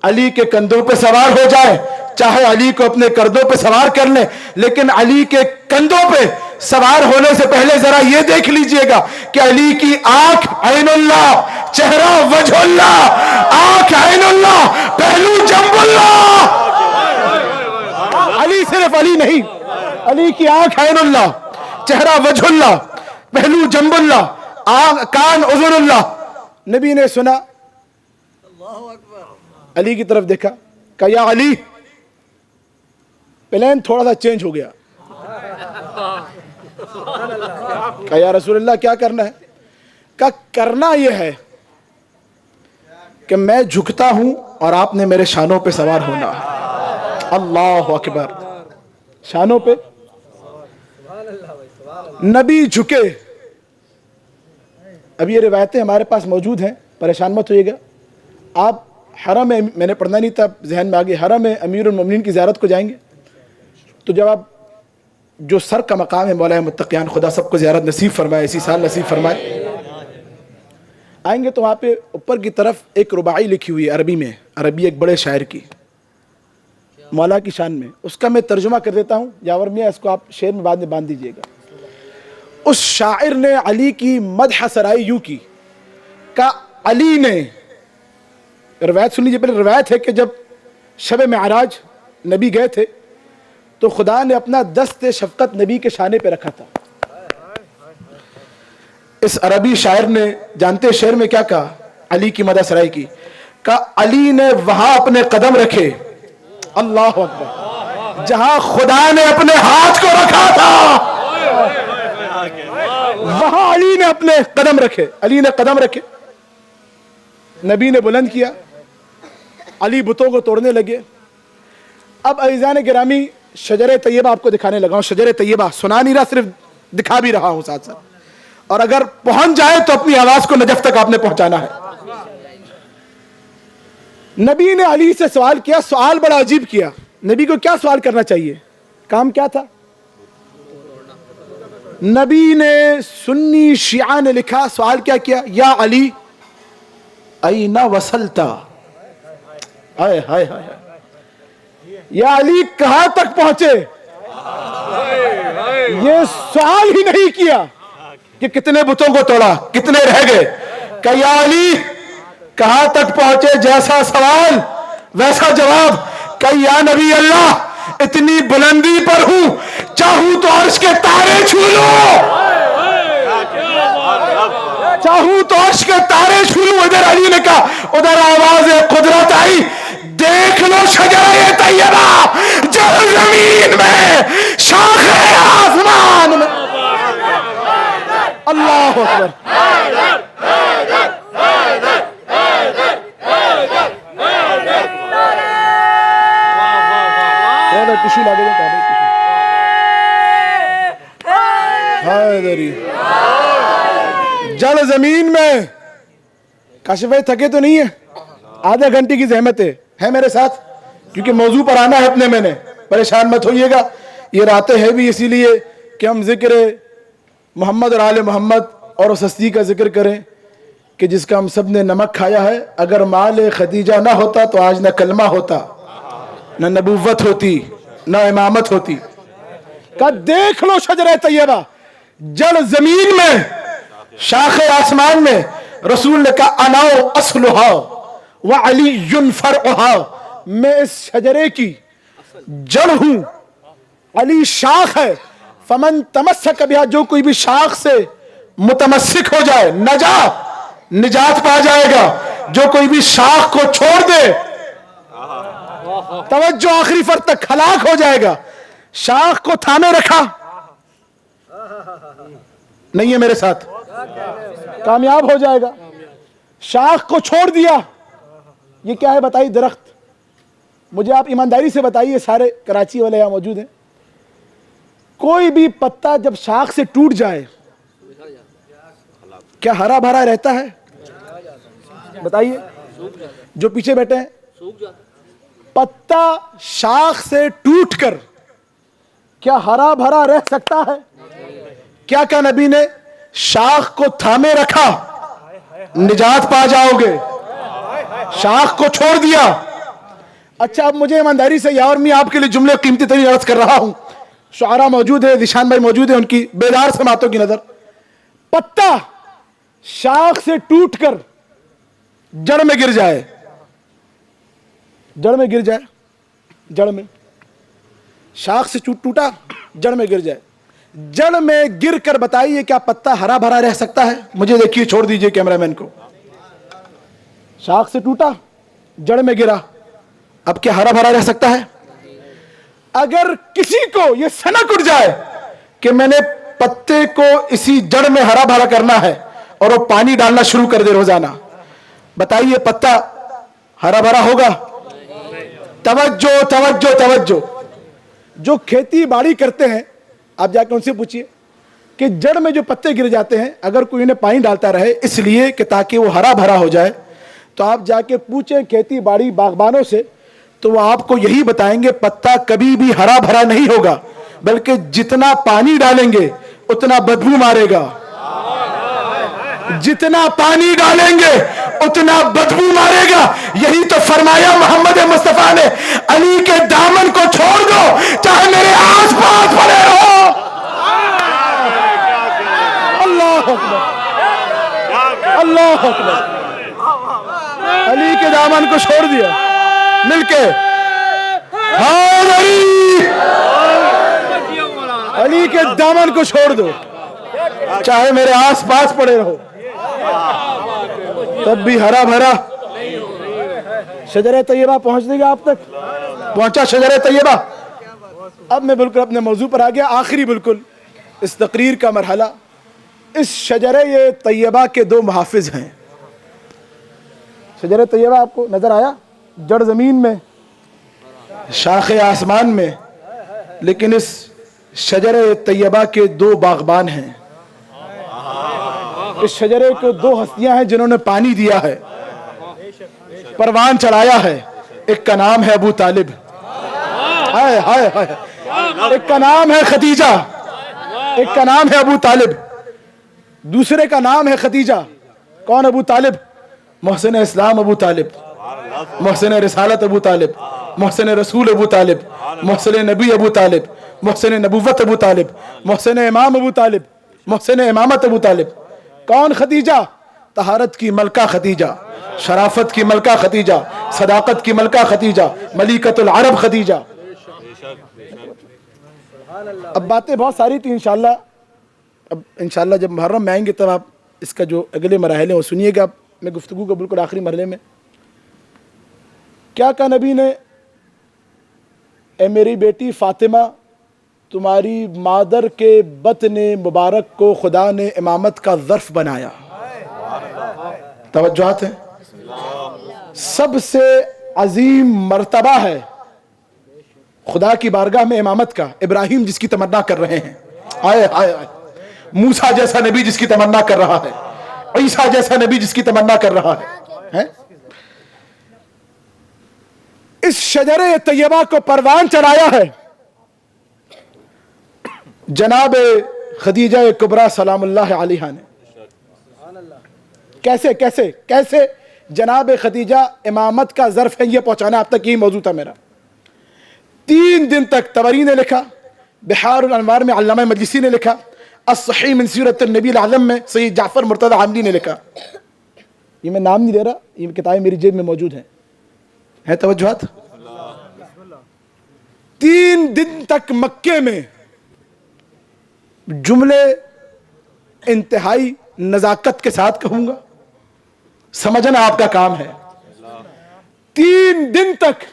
علی کے کندھوں پہ سوار ہو جائے, چاہے علی کو اپنے کندھوں پہ سوار کر لیں, لیکن علی کے کندھوں پہ سوار ہونے سے پہلے ذرا یہ دیکھ لیجئے گا کہ علی کی آنکھ عین اللہ, چہرہ وجہ اللہ, آنکھ عین اللہ, پہلو جنب اللہ. علی صرف علی نہیں, علی کی آنکھ عین اللہ, چہرہ وجہ اللہ, پہلو جنب اللہ, کان اذن اللہ. نبی نے سنا, علی کی طرف دیکھا, کہا یا علی, پلین تھوڑا سا چینج ہو گیا. کہا یا رسول اللہ کیا کرنا ہے؟ کہا کرنا یہ ہے کہ میں جھکتا ہوں اور آپ نے میرے شانوں پہ سوار ہونا ہے. اللہ اکبر, شانوں پہ نبی جھکے. اب یہ روایتیں ہمارے پاس موجود ہیں, پریشان مت ہوئیے گا. آپ حرم میں, میں نے پڑھنا نہیں تھا, ذہن میں آگے, حرم میں امیر المومنین کی زیارت کو جائیں گے تو جب آپ, جو سر کا مقام ہے مولا متقیان, خدا سب کو زیارت نصیب فرمائے, اسی سال نصیب فرمائے, آئیں گے تو وہاں پہ اوپر کی طرف ایک رباعی لکھی ہوئی ہے عربی میں, عربی ایک بڑے شاعر کی, مولا کی شان میں. اس کا میں ترجمہ کر دیتا ہوں, یاور میاں اس کو آپ شعر میں بعد میں باندھ دیجئے گا. اس شاعر نے علی کی مدح سرائی یوں کی, کہ علی نے, روایت سن لیجیے پہلے. روایت ہے کہ جب شب معراج نبی گئے تھے تو خدا نے اپنا دست شفقت نبی کے شانے پہ رکھا تھا. اس عربی شاعر نے جانتے شعر میں کیا کہا علی کی مدح سرائی کی؟ کہ علی نے وہاں اپنے قدم رکھے, اللہ اکبر, جہاں خدا نے اپنے ہاتھ کو رکھا تھا وہاں علی نے اپنے قدم رکھے. علی نے قدم رکھے, نبی نے بلند کیا, علی بتوں کو توڑنے لگے. اب عزیزان گرامی, شجر طیبہ آپ کو دکھانے لگا ہوں. شجر طیبہ سنا نہیں رہا, صرف دکھا بھی رہا ہوں ساتھ ساتھ, اور اگر پہنچ جائے تو اپنی آواز کو نجف تک آپ نے پہنچانا ہے. نبی نے علی سے سوال کیا, سوال بڑا عجیب کیا. نبی کو کیا سوال کرنا چاہیے, کام کیا تھا؟ نبی نے, سنی شیعہ نے لکھا, سوال کیا کیا, یا علی اینا وصلتا, ہائے ہائے ہائے, یا علی کہاں تک پہنچے. یہ سوال ہی نہیں کیا کہ کتنے بتوں کو توڑا, کتنے رہ گئے, کہ یا علی کہاں تک پہنچے. جیسا سوال ویسا جواب. کہ یا نبی اللہ اتنی بلندی پر ہوں, چاہوں تو عرش کے تارے چھو لوں, چاہوں تو عرش کے تارے چھو لوں. ادھر علی نے کہا, ادھر آواز قدرت آئی, دیکھ لو شجرہ طیبہ جو زمین میں, شاخ آسمان میں. اللہ اکبر. ٹشو لا کے جل زمین میں. کاشف بھائی تھکے تو نہیں ہے؟ آدھے گھنٹے کی زحمت ہے میرے ساتھ, کیونکہ موضوع پر آنا ہے اپنے. میں نے, پریشان مت ہوئیے گا. یہ راتیں ہیں بھی اسی لیے کہ ہم ذکر محمد اور آل محمد اور اس ہستی کا ذکر کریں کہ جس کا ہم سب نے نمک کھایا ہے. اگر مال خدیجہ نہ ہوتا تو آج نہ کلمہ ہوتا, نہ نبوت ہوتی, نہ امامت ہوتی. کہ دیکھ لو شجرہ طیبہ جڑ زمین میں, شاخ آسمان میں. رسول نے کہا انا اصلھا وعلی فرعھا, میں اس شجرے کی جڑ ہوں, علی شاخ ہے. فمن تمسک بہا, جو کوئی بھی شاخ سے متمسک ہو جائے, نجات پا جائے گا. جو کوئی بھی شاخ کو چھوڑ دے, توجہ آخری فرد تک, ہلاک ہو جائے گا. شاخ کو تھامے رکھا نہیں ہے میرے ساتھ, کامیاب ہو جائے گا. شاخ کو چھوڑ دیا, یہ کیا ہے بتائی؟ درخت. مجھے آپ ایمانداری سے بتائیے، سارے کراچی والے یہاں موجود ہیں، کوئی بھی پتا جب شاخ سے ٹوٹ جائے کیا ہرا بھرا رہتا ہے؟ بتائیے، جو پیچھے بیٹھے ہیں، پتا شاخ سے ٹوٹ کر کیا ہرا بھرا رہ سکتا ہے؟ کیا نبی نے شاخ کو تھامے رکھا نجات پا جاؤ گے، شاخ کو چھوڑ دیا؟ اچھا اب مجھے ایمانداری سے یا اور میں آپ کے لیے جملے قیمتی ترین عرض کر رہا ہوں، شعراء موجود ہے، ذیشان بھائی موجود ہے، ان کی بیدار سماعتوں کی نظر، پتا شاخ سے ٹوٹ کر جڑ میں گر جائے، جڑ میں گر جائے، جڑ میں، شاخ سے ٹوٹا جڑ میں گر جائے، جڑ میں گر کر بتائیے کیا پتا ہرا بھرا رہ سکتا ہے؟ مجھے دیکھیے، چھوڑ دیجئے کیمرہ مین کو، شاخ سے ٹوٹا جڑ میں گرا، اب کیا ہرا بھرا رہ سکتا ہے؟ اگر کسی کو یہ سنک اٹھ جائے کہ میں نے پتے کو اسی جڑ میں ہرا بھرا کرنا ہے اور وہ پانی ڈالنا شروع کر دے روزانہ، بتائیے پتا ہرا بھرا ہوگا؟ توجہ توجہ توجہ، جو کھیتی باڑی کرتے ہیں آپ جا کے ان سے پوچھئے کہ جڑ میں جو پتے گر جاتے ہیں اگر کوئی انہیں پانی ڈالتا رہے اس لیے کہ تاکہ وہ ہرا بھرا ہو جائے، تو آپ جا کے پوچھیں کھیتی باڑی باغبانوں سے تو وہ آپ کو یہی بتائیں گے پتا کبھی بھی ہرا بھرا نہیں ہوگا، بلکہ جتنا پانی ڈالیں گے اتنا بدبو مارے گا، جتنا پانی ڈالیں گے اتنا بدبو مارے گا۔ یہی تو فرمایا محمد مصطفیٰ نے، علی کے دامن کو چھوڑ دو چاہے میرے آس پاس پڑے رہو۔ اللہ اکبر، اللہ اکبر، علی کے دامن کو چھوڑ دیا، مل کے علی کے دامن کو چھوڑ دو چاہے میرے آس پاس پڑے رہو، تب بھی ہرا بھرا۔ شجرہ طیبہ پہنچ دے گا آپ تک؟ پہنچا شجرہ طیبہ؟ اب میں بالکل اپنے موضوع پر آ گیا، آخری بالکل اس تقریر کا مرحلہ۔ اس شجرہ طیبہ کے دو محافظ ہیں۔ شجرہ طیبہ آپ کو نظر آیا؟ جڑ زمین میں، شاخ آسمان میں، لیکن اس شجرہ طیبہ کے دو باغبان ہیں، اس شجرے کو دو ہستیاں ہیں جنہوں نے پانی دیا ہے، پروان چڑھایا ہے۔ ایک کا نام ہے ابو طالب، ہائے ہائے ہائے، ایک کا نام ہے خدیجہ، ایک کا نام ہے ابو طالب، دوسرے کا نام ہے خدیجہ۔ کون ابو طالب؟ محسن اسلام ابو طالب، محسن رسالت ابو طالب، محسن رسول ابو طالب، محسن نبی ابو طالب، محسن نبوت ابو طالب، محسن امام ابو طالب، محسن امامت ابو طالب۔ کون خدیجہ؟ طہارت کی ملکہ خدیجہ، شرافت کی ملکہ خدیجہ، صداقت کی ملکہ خدیجہ، ملکۃ العرب خدیجہ۔ اب باتیں بہت ساری تھی، انشاءاللہ جب محرم میں آئیں گے تب آپ اس کا جو اگلے مراحل ہیں وہ سنیے گا۔ میں گفتگو کا بالکل آخری مرحلے میں، کیا کہا نبی نے؟ اے میری بیٹی فاطمہ، تمہاری مادر کے بطن مبارک کو خدا نے امامت کا ظرف بنایا۔ توجہات ہیں؟ سب سے عظیم مرتبہ ہے خدا کی بارگاہ میں امامت کا۔ ابراہیم جس کی تمنا کر رہے ہیں، آئے آئے آئے، موسیٰ جیسا نبی جس کی تمنا کر رہا ہے، عیسیٰ جیسا نبی جس کی تمنا کر رہا ہے۔ اس شجرہ طیبہ کو پروان چڑھایا ہے جناب خدیجہ کبریٰ سلام اللہ علیہا نے۔ کیسے کیسے کیسے جناب خدیجہ امامت کا ظرف ہے یہ پہنچانا آپ تک، یہی موضوع تھا میرا۔ 3 دن تک طبری نے لکھا، بحار الانوار میں علامہ مجلسی نے لکھا، الصحیح من سیرت النبی العظم میں سید جعفر مرتضی عاملی نے لکھا۔ یہ میں نام نہیں دے رہا، یہ کتابیں میری جیب میں موجود ہیں توجہات۔ 3 دن تک مکے میں جملے انتہائی نزاکت کے ساتھ کہوں گا، سمجھنا آپ کا کام ہے۔ 3 دن تک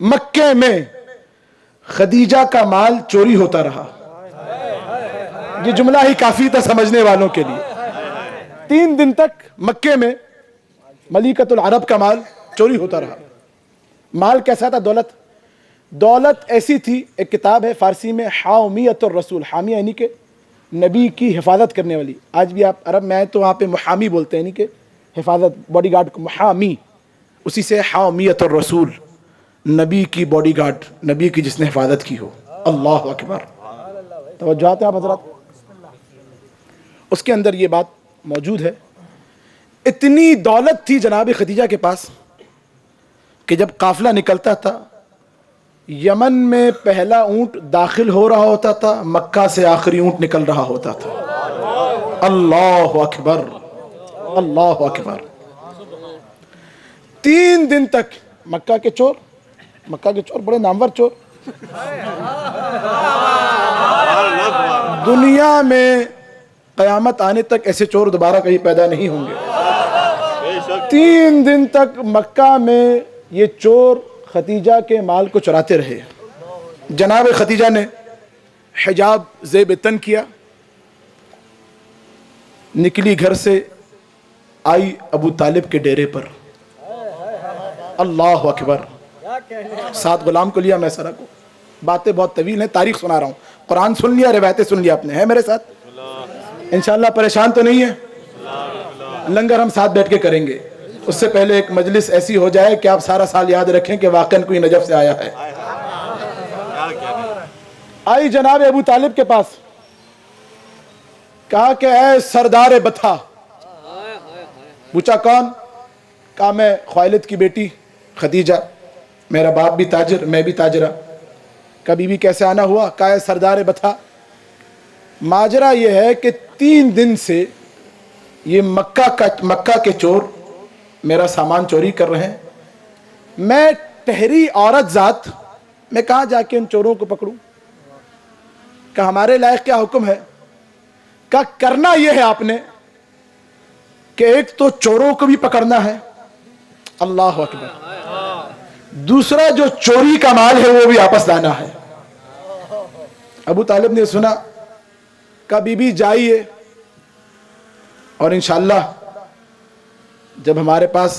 مکے میں خدیجہ کا مال چوری ہوتا رہا۔ یہ جملہ ہی کافی تھا سمجھنے والوں کے لیے۔ 3 دن تک مکے میں ملکۃ العرب کا مال چوری ہوتا رہا۔ مال کیسا تھا؟ دولت ایسی تھی. ایک کتاب ہے فارسی میں حامیۃ الرسول, حامیہ یعنی کہ نبی کی حفاظت کرنے والی. آج بھی آپ عرب میں آئے تو وہاں پہ محامی بولتے ہیں, یعنی کہ حفاظت, باڈی گارڈ کو محامی, اسی سے حامیۃ الرسول, نبی کی باڈی گارڈ, نبی کی جس نے حفاظت کی ہو. اللہ اکبر, توجہات ہیں آپ حضرات. اس کے اندر یہ بات موجود ہے. اتنی دولت تھی جناب خدیجہ کے پاس کہ جب قافلہ نکلتا تھا, یمن میں پہلا اونٹ داخل ہو رہا ہوتا تھا, مکہ سے آخری اونٹ نکل رہا ہوتا تھا. اللہ اکبر, اللہ اکبر. 3 دن تک مکہ کے چور بڑے نامور چور, دنیا میں قیامت آنے تک ایسے چور دوبارہ کہیں پیدا نہیں ہوں گے. 3 دن تک مکہ میں یہ چور خدیجہ کے مال کو چراتے رہے. جناب خدیجہ نے حجاب زیب تن کیا, نکلی گھر سے, آئی ابو طالب کے ڈیرے پر. اللہ اکبر. 7 غلام کو لیا میسرہ کو. باتیں بہت طویل ہیں, تاریخ سنا رہا ہوں. قرآن سن لیا, روایتیں سن لیا آپ نے, ہے میرے ساتھ انشاءاللہ؟ پریشان تو نہیں ہے؟ لنگر ہم ساتھ بیٹھ کے کریں گے. اس سے پہلے ایک مجلس ایسی ہو جائے کہ آپ سارا سال یاد رکھیں کہ واقعاً کوئی نجف سے آیا ہے. آئی جناب ابو طالب کے پاس, کہا کہ اے سردار بطھا. پوچھا کون؟ کہا میں خوائلد کی بیٹی خدیجہ, میرا باپ بھی تاجر, میں بھی تاجرہ. کبھی بھی کیسے آنا ہوا؟ کہا اے سردار بطھا, ماجرا یہ ہے کہ 3 دن سے یہ مکہ کے چور میرا سامان چوری کر رہے ہیں. میں ٹہری عورت ذات, میں کہاں جا کے ان چوروں کو پکڑوں؟ کہ ہمارے لائق کیا حکم ہے؟ کہ کرنا یہ ہے آپ نے کہ ایک تو چوروں کو بھی پکڑنا ہے, اللہ اکبر, دوسرا جو چوری کا مال ہے وہ بھی واپس لانا ہے. ابو طالب نے سنا, کہ بی بی جائیے, اور انشاءاللہ جب ہمارے پاس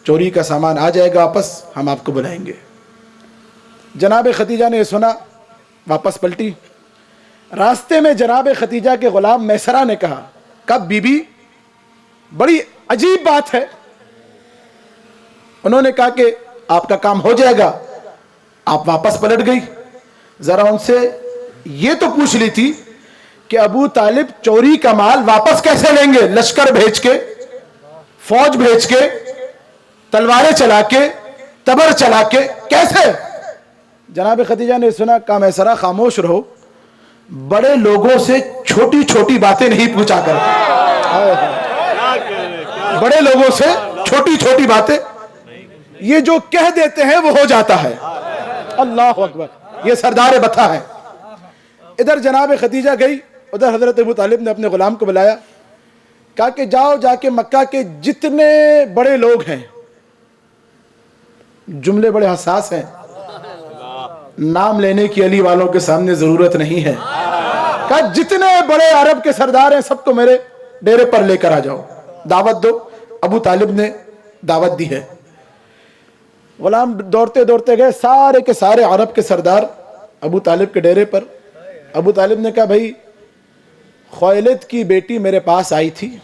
چوری کا سامان آ جائے گا واپس, ہم آپ کو بلائیں گے. جناب خدیجہ نے سنا, واپس پلٹی. راستے میں جناب خدیجہ کے غلام میسرہ نے کہا, کب بی بی بڑی عجیب بات ہے. انہوں نے کہا کہ آپ کا کام ہو جائے گا. آپ واپس پلٹ گئی. ذرا ان سے یہ تو پوچھ لی تھی کہ ابو طالب چوری کا مال واپس کیسے لیں گے؟ لشکر بھیج کے, فوج بھیج کے, تلواریں چلا کے, تبر چلا کے, کیسے؟ جناب خدیجہ نے سنا, کہا میسرہ خاموش رہو, بڑے لوگوں سے چھوٹی چھوٹی باتیں نہیں پوچھا کر. بڑے لوگوں سے چھوٹی چھوٹی باتیں, یہ جو کہہ دیتے ہیں وہ ہو جاتا ہے. اللہ اکبر. یہ سردار بطھا ہے. ادھر جناب خدیجہ گئی, ادھر حضرت ابو طالب نے اپنے غلام کو بلایا, کہا کہ جاؤ جا کے مکہ کے جتنے بڑے لوگ ہیں, جملے بڑے حساس ہیں, نام لینے کی علی والوں کے سامنے ضرورت نہیں ہے, کہا جتنے بڑے عرب کے سردار ہیں سب کو میرے ڈیرے پر لے کر آ جاؤ, دعوت دو. ابو طالب نے دعوت دی ہے. غلام دوڑتے دوڑتے گئے, سارے کے سارے عرب کے سردار ابو طالب کے ڈیرے پر. ابو طالب نے کہا بھائی خوائلد کی بیٹی میرے پاس آئی تھی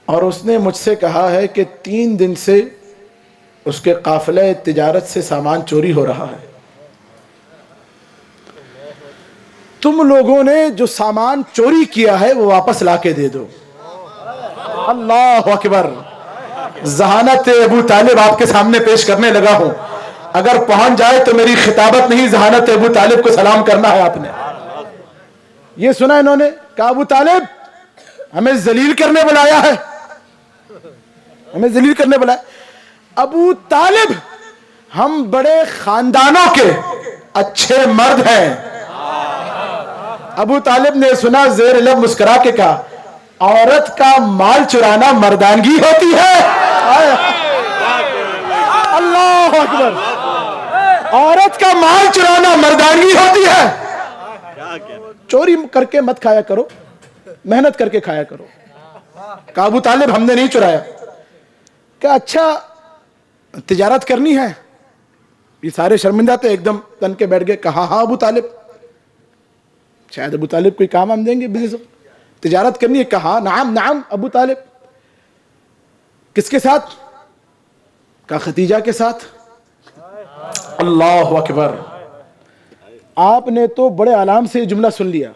اور اس نے مجھ سے کہا ہے کہ 3 دن سے اس کے قافلہ تجارت سے سامان چوری ہو رہا ہے. تم لوگوں نے جو سامان چوری کیا ہے وہ واپس لا کے دے دو. اللہ اکبر. ذہانت ابو طالب آپ کے سامنے پیش کرنے لگا ہوں. اگر پہنچ جائے تو میری خطابت نہیں, ذہانت ابو طالب کو سلام کرنا ہے آپ نے. یہ سنا انہوں نے, کہا ابو طالب ہمیں ذلیل کرنے بلایا ہے, ہمیں ذلیل کرنے بلایا. ابو طالب ہم بڑے خاندانوں کے اچھے مرد ہیں. ابو طالب نے سنا, زیر لب مسکرا کے کہا, عورت کا مال چرانا مردانگی ہوتی ہے. اللہ اکبر. عورت کا مال چرانا مردانگی ہوتی ہے. چوری کر کے مت کھایا کرو, محنت کر کے کھایا کرو. کہا ابو طالب ہم نے نہیں چرایا. کہ اچھا تجارت کرنی ہے. یہ سارے شرمندہ تھے, ایک دم تن کے بیٹھ گئے. کہا ہاں ابو طالب, شاید ابو طالب کوئی کام ہم دیں گے, بزنس تجارت کرنی ہے. کہا نعم نعم ابو طالب. کس کے ساتھ؟ کہا خدیجہ کے ساتھ. اللہ اکبر. آپ نے تو بڑے آرام سے جملہ سن لیا.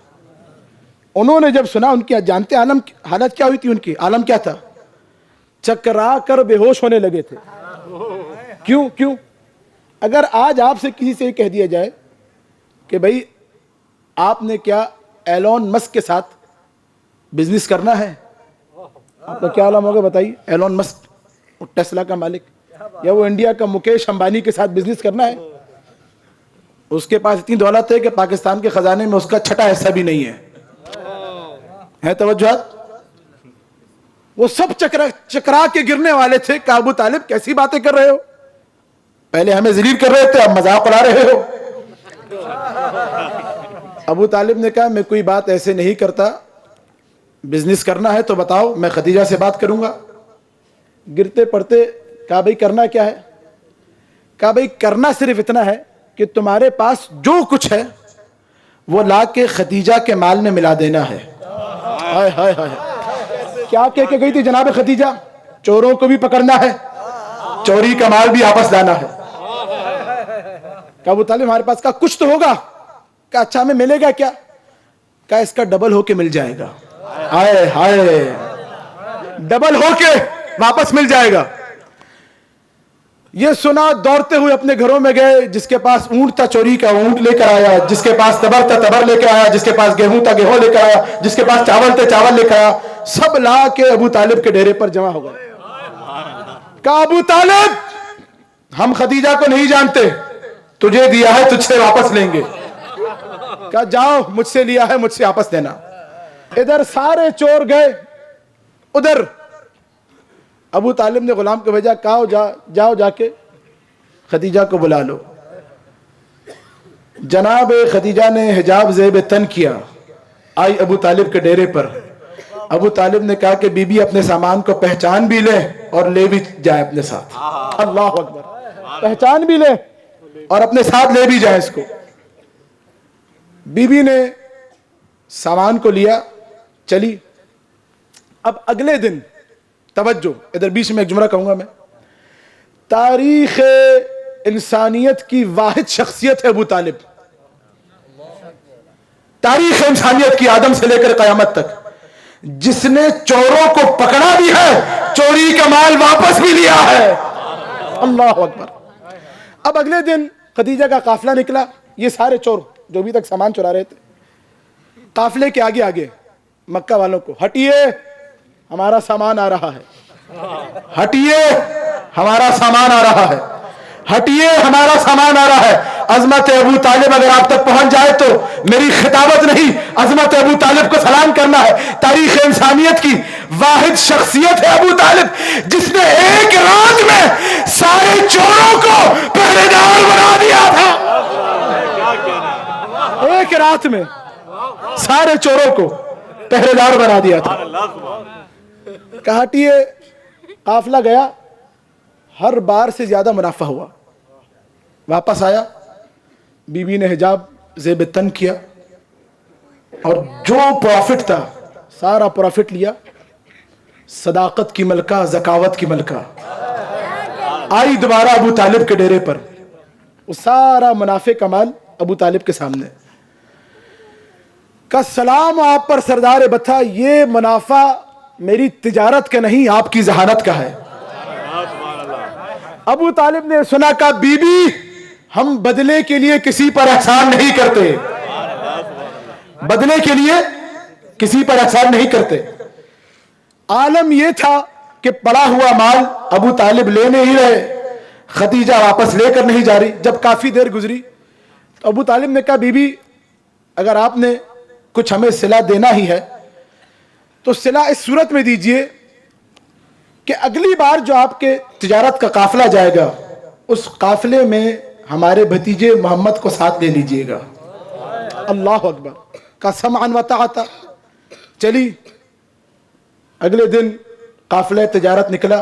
انہوں نے جب سنا, ان کی جانتے حالت کیا ہوئی تھی, ان کی عالم کیا تھا؟ چکرا کر بے ہوش ہونے لگے تھے. کیوں؟ اگر آج آپ سے کسی سے کہہ دیا جائے کہ بھائی آپ نے کیا ایلون مسک کے ساتھ بزنس کرنا ہے, آپ کا کیا عالم ہوگا بتائیے؟ ایلون مسک, ٹیسلا کا مالک, یا وہ انڈیا کا مکیش امبانی کے ساتھ بزنس کرنا ہے. اس کے پاس اتنی دولت ہے کہ پاکستان کے خزانے میں اس کا چھٹا حصہ بھی نہیں ہے. توجہات. وہ سب چکرا کے گرنے والے تھے. کہ ابو طالب کیسی باتیں کر رہے ہو, پہلے ہمیں ذلیل کر رہے تھے, اب مذاق اڑا رہے ہو. ابو طالب نے کہا میں کوئی بات ایسے نہیں کرتا, بزنس کرنا ہے تو بتاؤ, میں خدیجہ سے بات کروں گا. گرتے پڑتے کہا بھائی کرنا کیا ہے؟ کہا بھائی کرنا صرف اتنا ہے کہ تمہارے پاس جو کچھ ہے وہ لا کے خدیجہ کے مال میں ملا دینا ہے. ہائے ہائے ہائے. کیا کہہ کے گئی تھی جناب خدیجہ؟ چوروں کو بھی پکڑنا ہے, چوری کا مال بھی واپس لانا ہے. کہا ابو طالب ہمارے پاس, کا کچھ تو ہوگا. کہا اچھا ہمیں ملے گا کیا؟ کہا اس کا ڈبل ہو کے مل جائے گا. ہائے ہائے, ڈبل ہو کے واپس مل جائے گا. یہ سنا, دوڑتے ہوئے اپنے گھروں میں گئے. جس کے پاس اونٹ تھا چوری کا اونٹ لے کر آیا, جس کے پاس تبر تھا تبر لے کر آیا, جس کے پاس گیہوں تھا گیہوں لے کر آیا, جس کے پاس چاول تھے چاول لے کر آیا. سب لا کے ابو طالب کے ڈیرے پر جمع ہو گئے. کہا ابو طالب ہم خدیجہ کو نہیں جانتے, تجھے دیا ہے تجھ سے واپس لیں گے. کہا جاؤ, مجھ سے لیا ہے مجھ سے واپس دینا. ادھر سارے چور گئے, ادھر ابو طالب نے غلام کو بھیجا. کہا جاؤ جا کے خدیجہ کو بلا لو. جناب خدیجہ نے حجاب زیب تن کیا, آئی ابو طالب کے ڈیرے پر. ابو طالب نے کہا کہ بی بی اپنے سامان کو پہچان بھی لے اور لے بھی جائے اپنے ساتھ. اللہ اکبر. پہچان بھی لے اور اپنے ساتھ لے بھی جائے اس کو. بی بی نے سامان کو لیا, چلی. اب اگلے دن, توجہ ادھر بیچ میں ایک جملہ کہوں گا میں, تاریخ انسانیت کی واحد شخصیت ہے ابو طالب. تاریخ انسانیت کی آدم سے لے کر قیامت تک جس نے چوروں کو پکڑا بھی ہے, چوری کا مال واپس بھی لیا ہے. اللہ اکبر. اب اگلے دن خدیجہ کا قافلہ نکلا. یہ سارے چور جو بھی تک سامان چرا رہے تھے, قافلے کے آگے آگے مکہ والوں کو, ہٹیے ہمارا سامان آ رہا ہے, ہٹیے ہمارا سامان آ رہا ہے, ہٹیے ہمارا سامان آ رہا ہے. عظمت ابو طالب اگر آپ تک پہنچ جائے تو میری خطابت نہیں, عظمت ابو طالب کو سلام کرنا ہے. تاریخ انسانیت کی واحد شخصیت ہے ابو طالب, جس نے ایک رات میں سارے چوروں کو پہرے دار بنا دیا تھا. ایک رات میں سارے چوروں کو پہرے دار بنا دیا تھا. کہا ہٹیے. قافلہ گیا, ہر بار سے زیادہ منافع ہوا. واپس آیا, بی بی نے حجاب زیب تن کیا اور جو پروفٹ تھا سارا پروفٹ لیا. صداقت کی ملکہ, زکاوت کی ملکہ, آئی دوبارہ ابو طالب کے ڈیرے پر. وہ سارا منافع کا مال ابو طالب کے سامنے. کا سلام آپ پر سردار بتا, یہ منافع میری تجارت کا نہیں آپ کی ذہانت کا ہے. ابو طالب نے سنا, کا بی بی ہم بدلے کے لیے کسی پر احسان نہیں کرتے, بدلے کے لیے کسی پر احسان نہیں کرتے. عالم یہ تھا کہ پڑا ہوا مال ابو طالب لے نہیں رہے, خدیجہ واپس لے کر نہیں جا رہی. جب کافی دیر گزری تو ابو طالب نے کہا, بی بی اگر آپ نے کچھ ہمیں صلہ دینا ہی ہے تو صلہ اس صورت میں دیجئے کہ اگلی بار جو آپ کے تجارت کا قافلہ جائے گا اس قافلے میں ہمارے بھتیجے محمد کو ساتھ لے لیجئے گا. اللہ اکبر. کا سمعا و طاعتا. چلی. اگلے دن قافلہ تجارت نکلا,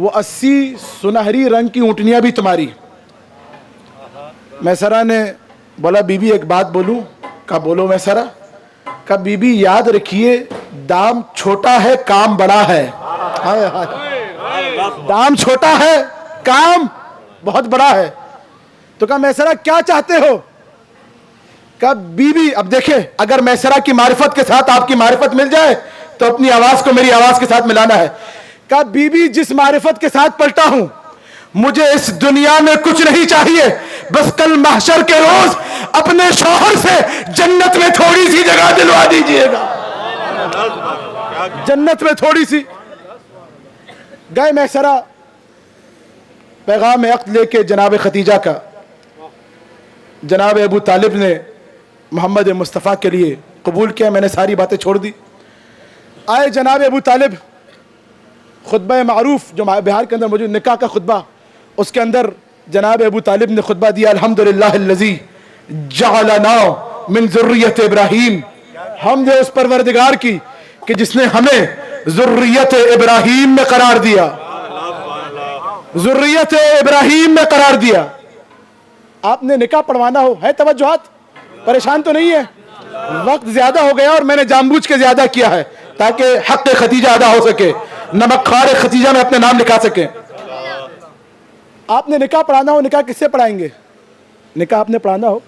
وہ 80 سنہری رنگ کی اونٹنیاں بھی تمہاری. میسرہ نے بولا بی بی ایک بات بولوں؟ کہا بولو میسرہ. کہا بی بی یاد رکھیے دام چھوٹا ہے کام بڑا ہے. ہائے ہائے. دام چھوٹا ہے کام بہت بڑا ہے. تو کہا میسرہ کیا چاہتے ہو؟ کہا بی بی اب دیکھیں اگر میسرہ کی معرفت کے ساتھ آپ کی معرفت مل جائے تو اپنی آواز کو میری آواز کے ساتھ ملانا ہے. کہا بی بی جس معرفت کے ساتھ پلٹا ہوں مجھے اس دنیا میں کچھ نہیں چاہیے, بس کل محشر کے روز اپنے شوہر سے جنت میں تھوڑی سی جگہ دلوا دیجئے گا. جنت میں تھوڑی سی. گئے میسرہ پیغام عقد لے کے جناب ختیجہ کا. جناب ابو طالب نے محمد مصطفیٰ کے لیے قبول کیا. میں نے ساری باتیں چھوڑ دی. آئے جناب ابو طالب, خطبہ معروف جو بہار کے اندر موجود نکاح کا خطبہ, اس کے اندر جناب ابو طالب نے خطبہ دیا الحمدللہ الذی جعلنا من ذریت ابراہیم. حمد ہے اس پروردگار کی کہ جس نے ہمیں ذریت ابراہیم میں قرار دیا. ذریت ابراہیم میں قرار دیا. آپ نے نکاح پڑھوانا ہو ہے توجہات؟ پریشان تو نہیں ہے؟ وقت زیادہ ہو گیا اور میں نے جان بوجھ کے زیادہ کیا ہے تاکہ حق ختیجہ ادا ہو سکے, نمک خوار ختیجہ میں اپنے نام لکھا سکیں. آپ نے نکاح پڑھانا ہو, نکاح کس سے پڑھائیں گے؟ نکاح آپ نے پڑھانا ہو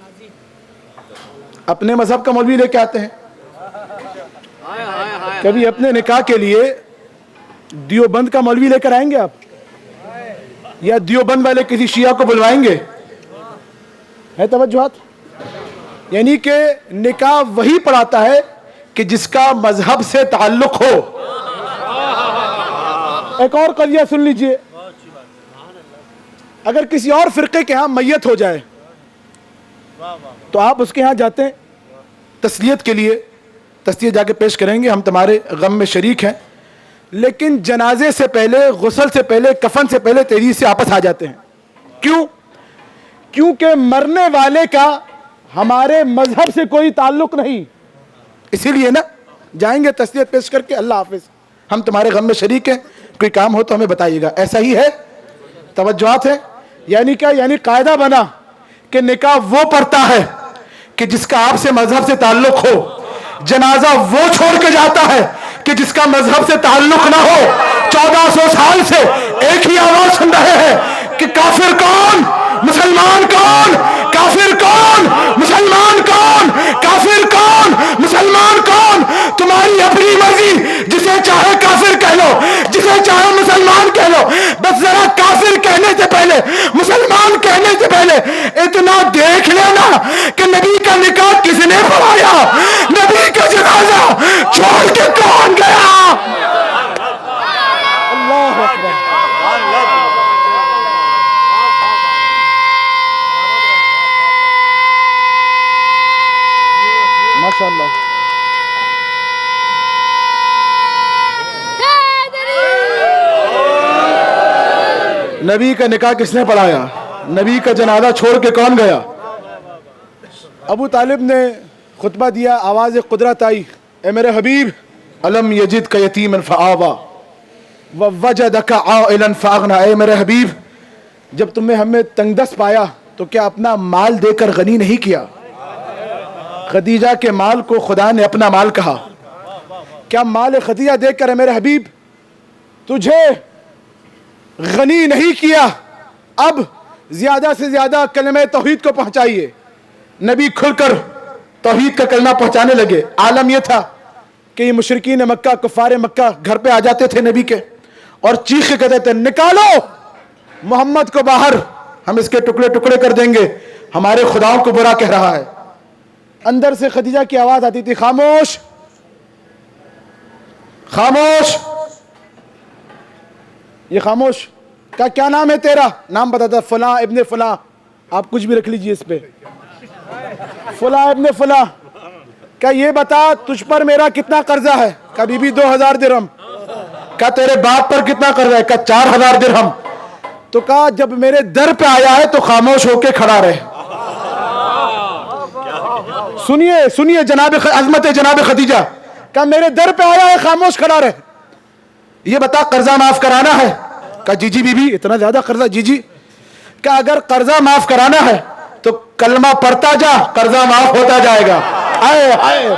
اپنے مذہب کا مولوی لے کے آتے ہیں. کبھی اپنے نکاح کے لیے دیوبند کا مولوی لے کر آئیں گے آپ, یا دیوبند والے کسی شیعہ کو بلوائیں گے؟ ہے توجہات؟ یعنی کہ نکاح وہی پڑھاتا ہے کہ جس کا مذہب سے تعلق ہو. ایک اور قضیہ سن لیجئے, اگر کسی اور فرقے کے ہاں میت ہو جائے تو آپ اس کے ہاں جاتے ہیں تسلیت کے لیے, تسلیت جا کے پیش کریں گے, ہم تمہارے غم میں شریک ہیں, لیکن جنازے سے پہلے, غسل سے پہلے, کفن سے پہلے تیزی سے آپس آ جاتے ہیں. کیوں؟ کیونکہ مرنے والے کا ہمارے مذہب سے کوئی تعلق نہیں. اسی لیے نا جائیں گے تسلیت پیش کر کے اللہ حافظ, ہم تمہارے غم میں شریک ہیں, کوئی کام ہو تو ہمیں بتائیے گا. ایسا ہی ہے؟ توجہات ہے؟ یعنی کیا؟ یعنی قاعدہ بنا کہ نکاح وہ پڑھتا ہے کہ جس کا آپ سے مذہب سے تعلق ہو, جنازہ وہ چھوڑ کے جاتا ہے کہ جس کا مذہب سے تعلق نہ ہو. 1400 سال سے ایک ہی آواز سن رہے ہیں کہ کافر کون, مسلمان کون, کافر کون, مسلمان کون, کافر کون, مسلمان کون. تمہاری اپنی مرضی, جسے چاہے کافر کہہ لو, جسے چاہے مسلمان کہہ لو, بس ذرا کافر کہنے سے پہلے, مسلمان کہنے سے پہلے اتنا دیکھ لینا کہ نبی کا نکاح کس نے پڑھایا, نبی کا جنازہ چھوڑ کے کون گیا. اللہ اکبر. ماشاءاللہ. نبی کا نکاح کس نے پڑھایا, نبی کا جنازہ چھوڑ کے کون گیا؟ ابو طالب نے خطبہ دیا, آواز قدرت آئی, اے میرے حبیب الم یجدک یتیما فآویٰ ووجدک عائلا فاغنیٰ. اے میرے حبیب جب تمہیں ہمیں تنگ دست پایا تو کیا اپنا مال دے کر غنی نہیں کیا؟ خدیجہ کے مال کو خدا نے اپنا مال کہا. کیا مال خدیجہ دے کر میرے حبیب تجھے غنی نہیں کیا؟ اب زیادہ سے زیادہ کلمہ توحید کو پہنچائیے. نبی کھل کر توحید کا کلمہ پہنچانے لگے. عالم یہ تھا کہ یہ مشرکین مکہ, کفار مکہ گھر پہ آ جاتے تھے نبی کے اور چیخ کے کہتے تھے نکالو محمد کو باہر, ہم اس کے ٹکڑے ٹکڑے کر دیں گے, ہمارے خداؤں کو برا کہہ رہا ہے. اندر سے خدیجہ کی آواز آتی تھی خاموش, خاموش. یہ خاموش کا کیا نام ہے تیرا؟ نام بتاتا فلاں ابن فلاں, آپ کچھ بھی رکھ لیجئے اس پہ, فلاں ابن فلاں. کیا یہ بتا تجھ پر میرا کتنا قرضہ ہے؟ کہا بی بی 2000 درہم. کہا تیرے باپ پر کتنا قرضہ ہے؟ کہا 4000 درہم. تو کہا جب میرے در پہ آیا ہے تو خاموش ہو کے کھڑا رہے. سنیے سنیے جناب عظمت جناب خدیجہ, کہا میرے در پہ آیا ہے خاموش کھڑا رہے. یہ بتا قرضہ معاف کرانا ہے کہا جی جی بی بی اتنا زیادہ قرضہ؟ جی جی. کہا اگر قرضہ معاف کرانا ہے تو کلمہ پڑھتا جا قرضہ معاف ہوتا جائے گا. آئے آئے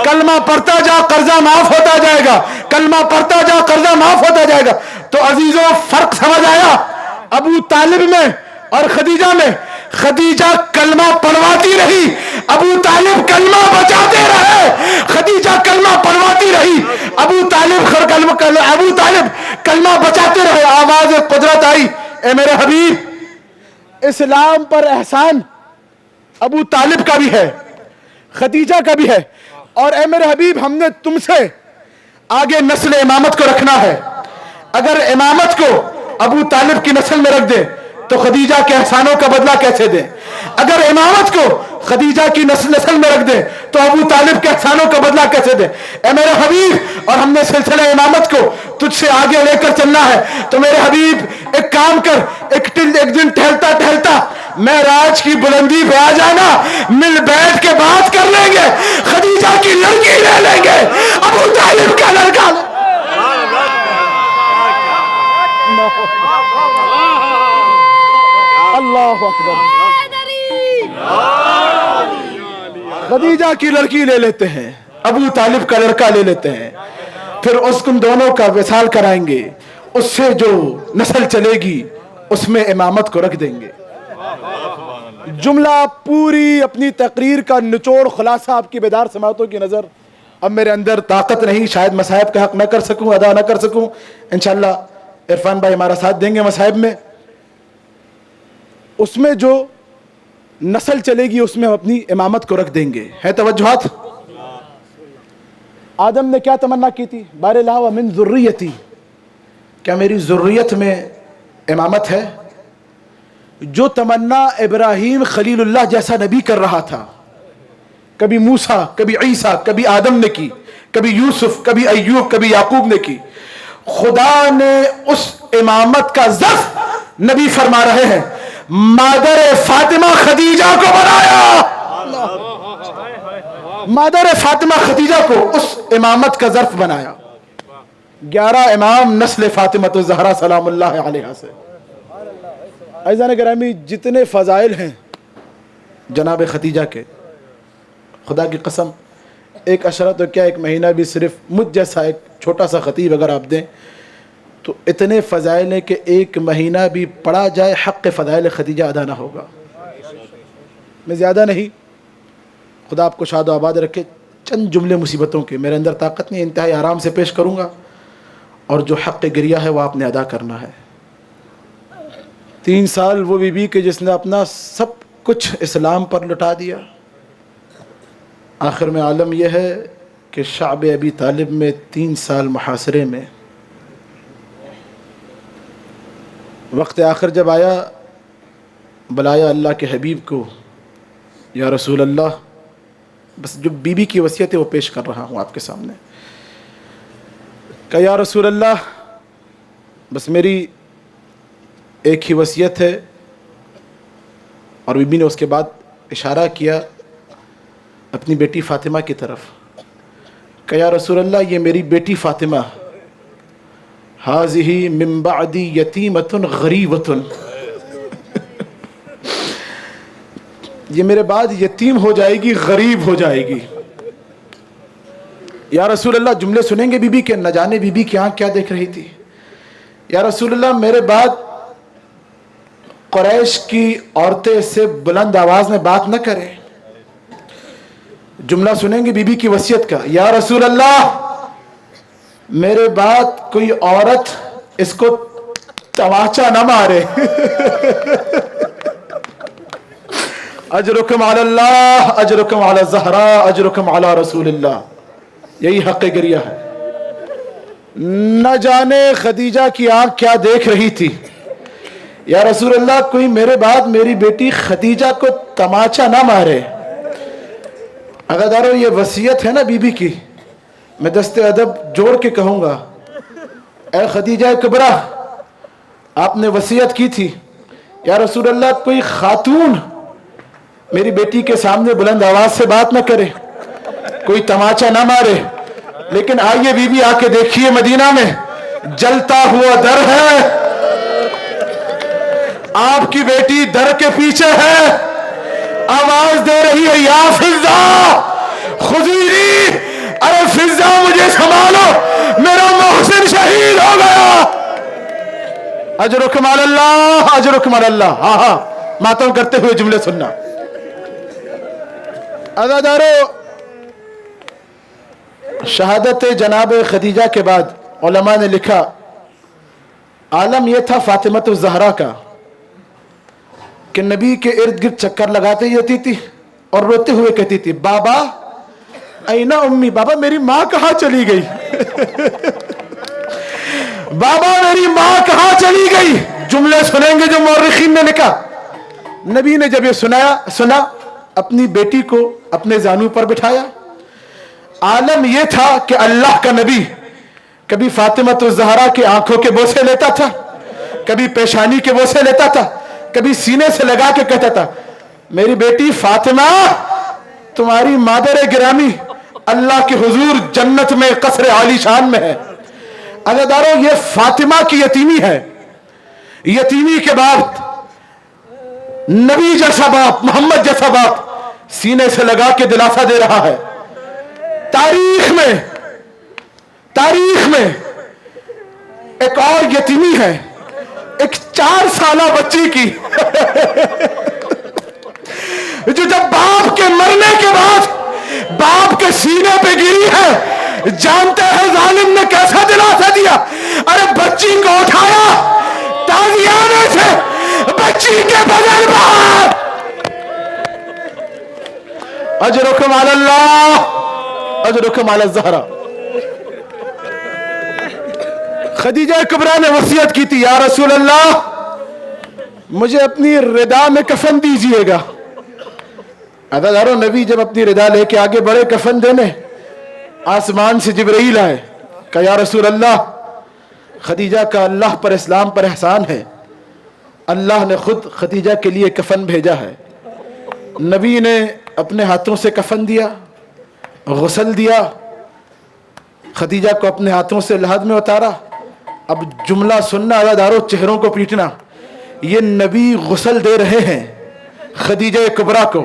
کلمہ پڑھتا جا قرضہ معاف ہوتا جائے گا, کلمہ پڑھتا جا قرضہ معاف ہوتا جائے گا. تو عزیزوں فرق سمجھ آیا ابو طالب میں اور خدیجہ میں؟ خدیجہ کلمہ پڑھواتی رہی, ابو طالب کلمہ بچاتے رہے. خدیجہ کلمہ پڑھواتی رہی, ابو طالب کلمہ بچاتے رہے. آواز قدرت آئی, اے میرے حبیب اسلام پر احسان ابو طالب کا بھی ہے, خدیجہ کا بھی ہے, اور اے میرے حبیب ہم نے تم سے آگے نسل امامت کو رکھنا ہے. اگر امامت کو ابو طالب کی نسل میں رکھ دے تو خدیجہ کے احسانوں کا بدلہ کیسے دیں؟ اگر امامت کو خدیجہ کی نسل میں رکھ دیں تو ابو طالب کے احسانوں کا بدلہ کیسے دیں؟ اے میرے حبیب, اور ہم نے سلسلہ امامت کو تجھ سے آگے لے کر چلنا ہے. تو میرے حبیب ایک کام کر, ایک دن ٹہلتا ٹہلتا معراج کی بلندی پہ آ جانا, مل بیٹھ کے بات کر لیں گے, خدیجہ کی لڑکی لے لیں گے, ابو طالب کا لڑکا لے. اللہ اکبر. خدیجہ کی لڑکی لے لیتے ہیں, ابو طالب کا لڑکا لے لیتے ہیں, پھر اس ان دونوں کا وصال کرائیں گے, اس سے جو نسل چلے گی اس میں امامت کو رکھ دیں گے. جملہ پوری اپنی تقریر کا نچوڑ خلاصہ آپ کی بیدار سماعتوں کی نظر. اب میرے اندر طاقت نہیں, شاید مصائب کا حق نہ کر سکوں, ادا نہ کر سکوں. انشاءاللہ عرفان بھائی ہمارا ساتھ دیں گے مصائب میں. اس میں جو نسل چلے گی اس میں ہم اپنی امامت کو رکھ دیں گے. ہے توجہات؟ آدم نے کیا تمنا کی تھی؟ بار لا ومن ذریتی, کیا میری ذریت میں امامت ہے؟ جو تمنا ابراہیم خلیل اللہ جیسا نبی کر رہا تھا, کبھی موسیٰ, کبھی عیسیٰ, کبھی آدم نے کی, کبھی یوسف, کبھی ایوب, کبھی یعقوب نے کی. خدا نے اس امامت کا ظرف نبی فرما رہے ہیں مادر فاطمہ خدیجہ کو بنایا. مادر فاطمہ خدیجہ کو اس امامت کا ظرف بنایا. 11 امام نسل فاطمہ الزہرا سلام اللہ علیہا سے. عزیزان گرامی, جتنے فضائل ہیں جناب خدیجہ کے, خدا کی قسم ایک عشرہ تو کیا, ایک مہینہ بھی صرف مجھ جیسا ایک چھوٹا سا خطیب اگر آپ دیں تو اتنے فضائل ہیں کہ ایک مہینہ بھی پڑھا جائے حق فضائل خدیجہ ادا نہ ہوگا. میں زیادہ نہیں, خدا آپ کو شاد و آباد رکھے. چند جملے مصیبتوں کے, میرے اندر طاقت نہیں, انتہائی آرام سے پیش کروں گا, اور جو حق گریہ ہے وہ آپ نے ادا کرنا ہے. 3 سال وہ بی بی کے جس نے اپنا سب کچھ اسلام پر لٹا دیا. آخر میں عالم یہ ہے کہ شعب ابی طالب میں 3 سال محاصرے میں. وقت آخر جب آیا, بلایا اللہ کے حبیب کو, یا رسول اللہ, بس جو بی بی کی وصیت ہے وہ پیش کر رہا ہوں آپ کے سامنے. کہ یا رسول اللہ, بس میری ایک ہی وصیت ہے. اور بی بی نے اس کے بعد اشارہ کیا اپنی بیٹی فاطمہ کی طرف. کہ یا رسول اللہ, یہ میری بیٹی فاطمہ, ہاذہ من بعدی یتیمۃ غریبۃ, یہ میرے بعد یتیم ہو جائے گی, غریب ہو جائے گی. یا رسول اللہ, جملے سنیں گے بی بی کے, نہ جانے بی بی کی آنکھ کیا دیکھ رہی تھی. یا رسول اللہ, میرے بعد قریش کی عورتیں سے بلند آواز میں بات نہ کریں. جملہ سنیں گے بی بی کی وصیت کا, یا رسول اللہ, میرے بعد کوئی عورت اس کو تماچا نہ مارے. اجرکم علی اللہ, اجرکم علی الزہراء, اجرکم علی رسول اللہ. یہی حق گریہ ہے. نہ جانے خدیجہ کی آنکھ کیا دیکھ رہی تھی. یا رسول اللہ, کوئی میرے بعد میری بیٹی خدیجہ کو تماچا نہ مارے. اگر دارو یہ وصیت ہے نا بی بی کی, میں دست ادب جوڑ کے کہوں گا, اے خدیجہ کبریٰ, آپ نے وصیت کی تھی یا رسول اللہ کوئی خاتون میری بیٹی کے سامنے بلند آواز سے بات نہ کرے, کوئی تماچا نہ مارے. لیکن آئیے بی بی آ کے دیکھیے, مدینہ میں جلتا ہوا در ہے, آپ کی بیٹی در کے پیچھے ہے, آواز دے رہی ہے یا فضا خذیری, ارے فضا مجھے سنبھالو, میرا محسن شہید ہو گیا. اجرکم علی اللہ, اجرکم علی اللہ. ہاں ہاں, ماتم کرتے ہوئے جملے سننا. عزادارو, شہادت جناب خدیجہ کے بعد علماء نے لکھا عالم یہ تھا فاطمۃ الزہرا کا کہ نبی کے ارد گرد چکر لگاتے ہی ہوتی تھی اور روتے ہوئے کہتی تھی بابا اینا امی, بابا میری ماں کہاں چلی گئی, بابا میری ماں کہاں چلی گئی. جملے سنیں گے جو مورخین نے لکھا. نبی نے جب یہ سنا اپنی بیٹی کو اپنے زانو پر بٹھایا. عالم یہ تھا کہ اللہ کا نبی کبھی فاطمۃ الزہرا کی آنکھوں کے بوسے لیتا تھا, کبھی پیشانی کے بوسے لیتا تھا, کبھی سینے سے لگا کے کہتا تھا میری بیٹی فاطمہ تمہاری مادر گرامی اللہ کے حضور جنت میں قصر عالی شان میں ہے. عزادارو, یہ فاطمہ کی یتیمی ہے. یتیمی کے بعد نبی جیسا باپ, محمد جیسا باپ سینے سے لگا کے دلاسا دے رہا ہے. تاریخ میں ایک اور یتیمی ہے, ایک 4 سالہ بچی کی جو جب باپ کے مرنے کے بعد باپ کے سینے پہ گری ہے. جانتے ہیں ظالم نے کیسا دلاسا دیا, ارے بچی کو اٹھایا تازیانے سے, بچی کے بدن باہر. اجرکم علی اللہ, اجرکم علی الزہرا. خدیجہ کبریٰ نے وصیت کی تھی یا رسول اللہ مجھے اپنی ردا میں کفن دیجئے گا. عزادارو, نبی جب اپنی ردا لے کے آگے بڑے کفن دینے, آسمان سے جبرائیل آئے, کہا یا رسول اللہ خدیجہ کا اللہ پر اسلام پر احسان ہے, اللہ نے خود خدیجہ کے لیے کفن بھیجا ہے. نبی نے اپنے ہاتھوں سے کفن دیا, غسل دیا, خدیجہ کو اپنے ہاتھوں سے لحد میں اتارا. اب جملہ سننا عزادارو, چہروں کو پیٹنا. یہ نبی غسل دے رہے ہیں خدیجہ کبریٰ کو.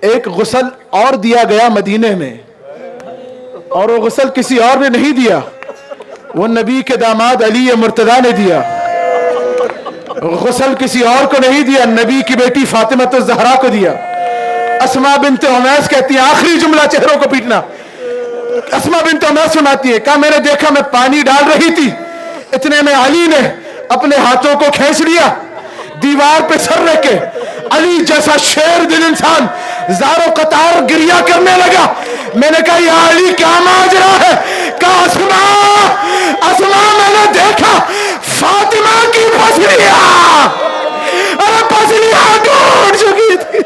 ایک غسل اور دیا گیا مدینے میں, اور وہ غسل کسی اور نے نہیں دیا, وہ نبی کے داماد علی مرتضیٰ نے دیا. غسل کسی اور کو نہیں دیا, نبی کی بیٹی فاطمۃ الزہرا کو دیا. اسماء بنت عمیس کہتی ہیں, آخری جملہ چہروں کو پیٹنا, اسماء بنت عمیس سناتی ہے, کہا میں نے دیکھا میں پانی ڈال رہی تھی, اتنے میں علی نے اپنے ہاتھوں کو کھینچ لیا, دیوار پہ سر رکھ کے علی جیسا شیر دل انسان زارو قطار گریہ کرنے لگا. میں نے کہا یا علی کیا ماجرا ہے, کہا اسماء میں نے دیکھا فاطمہ کی پسلیاں, ارے پسلیاں ٹوٹ چکی تھی.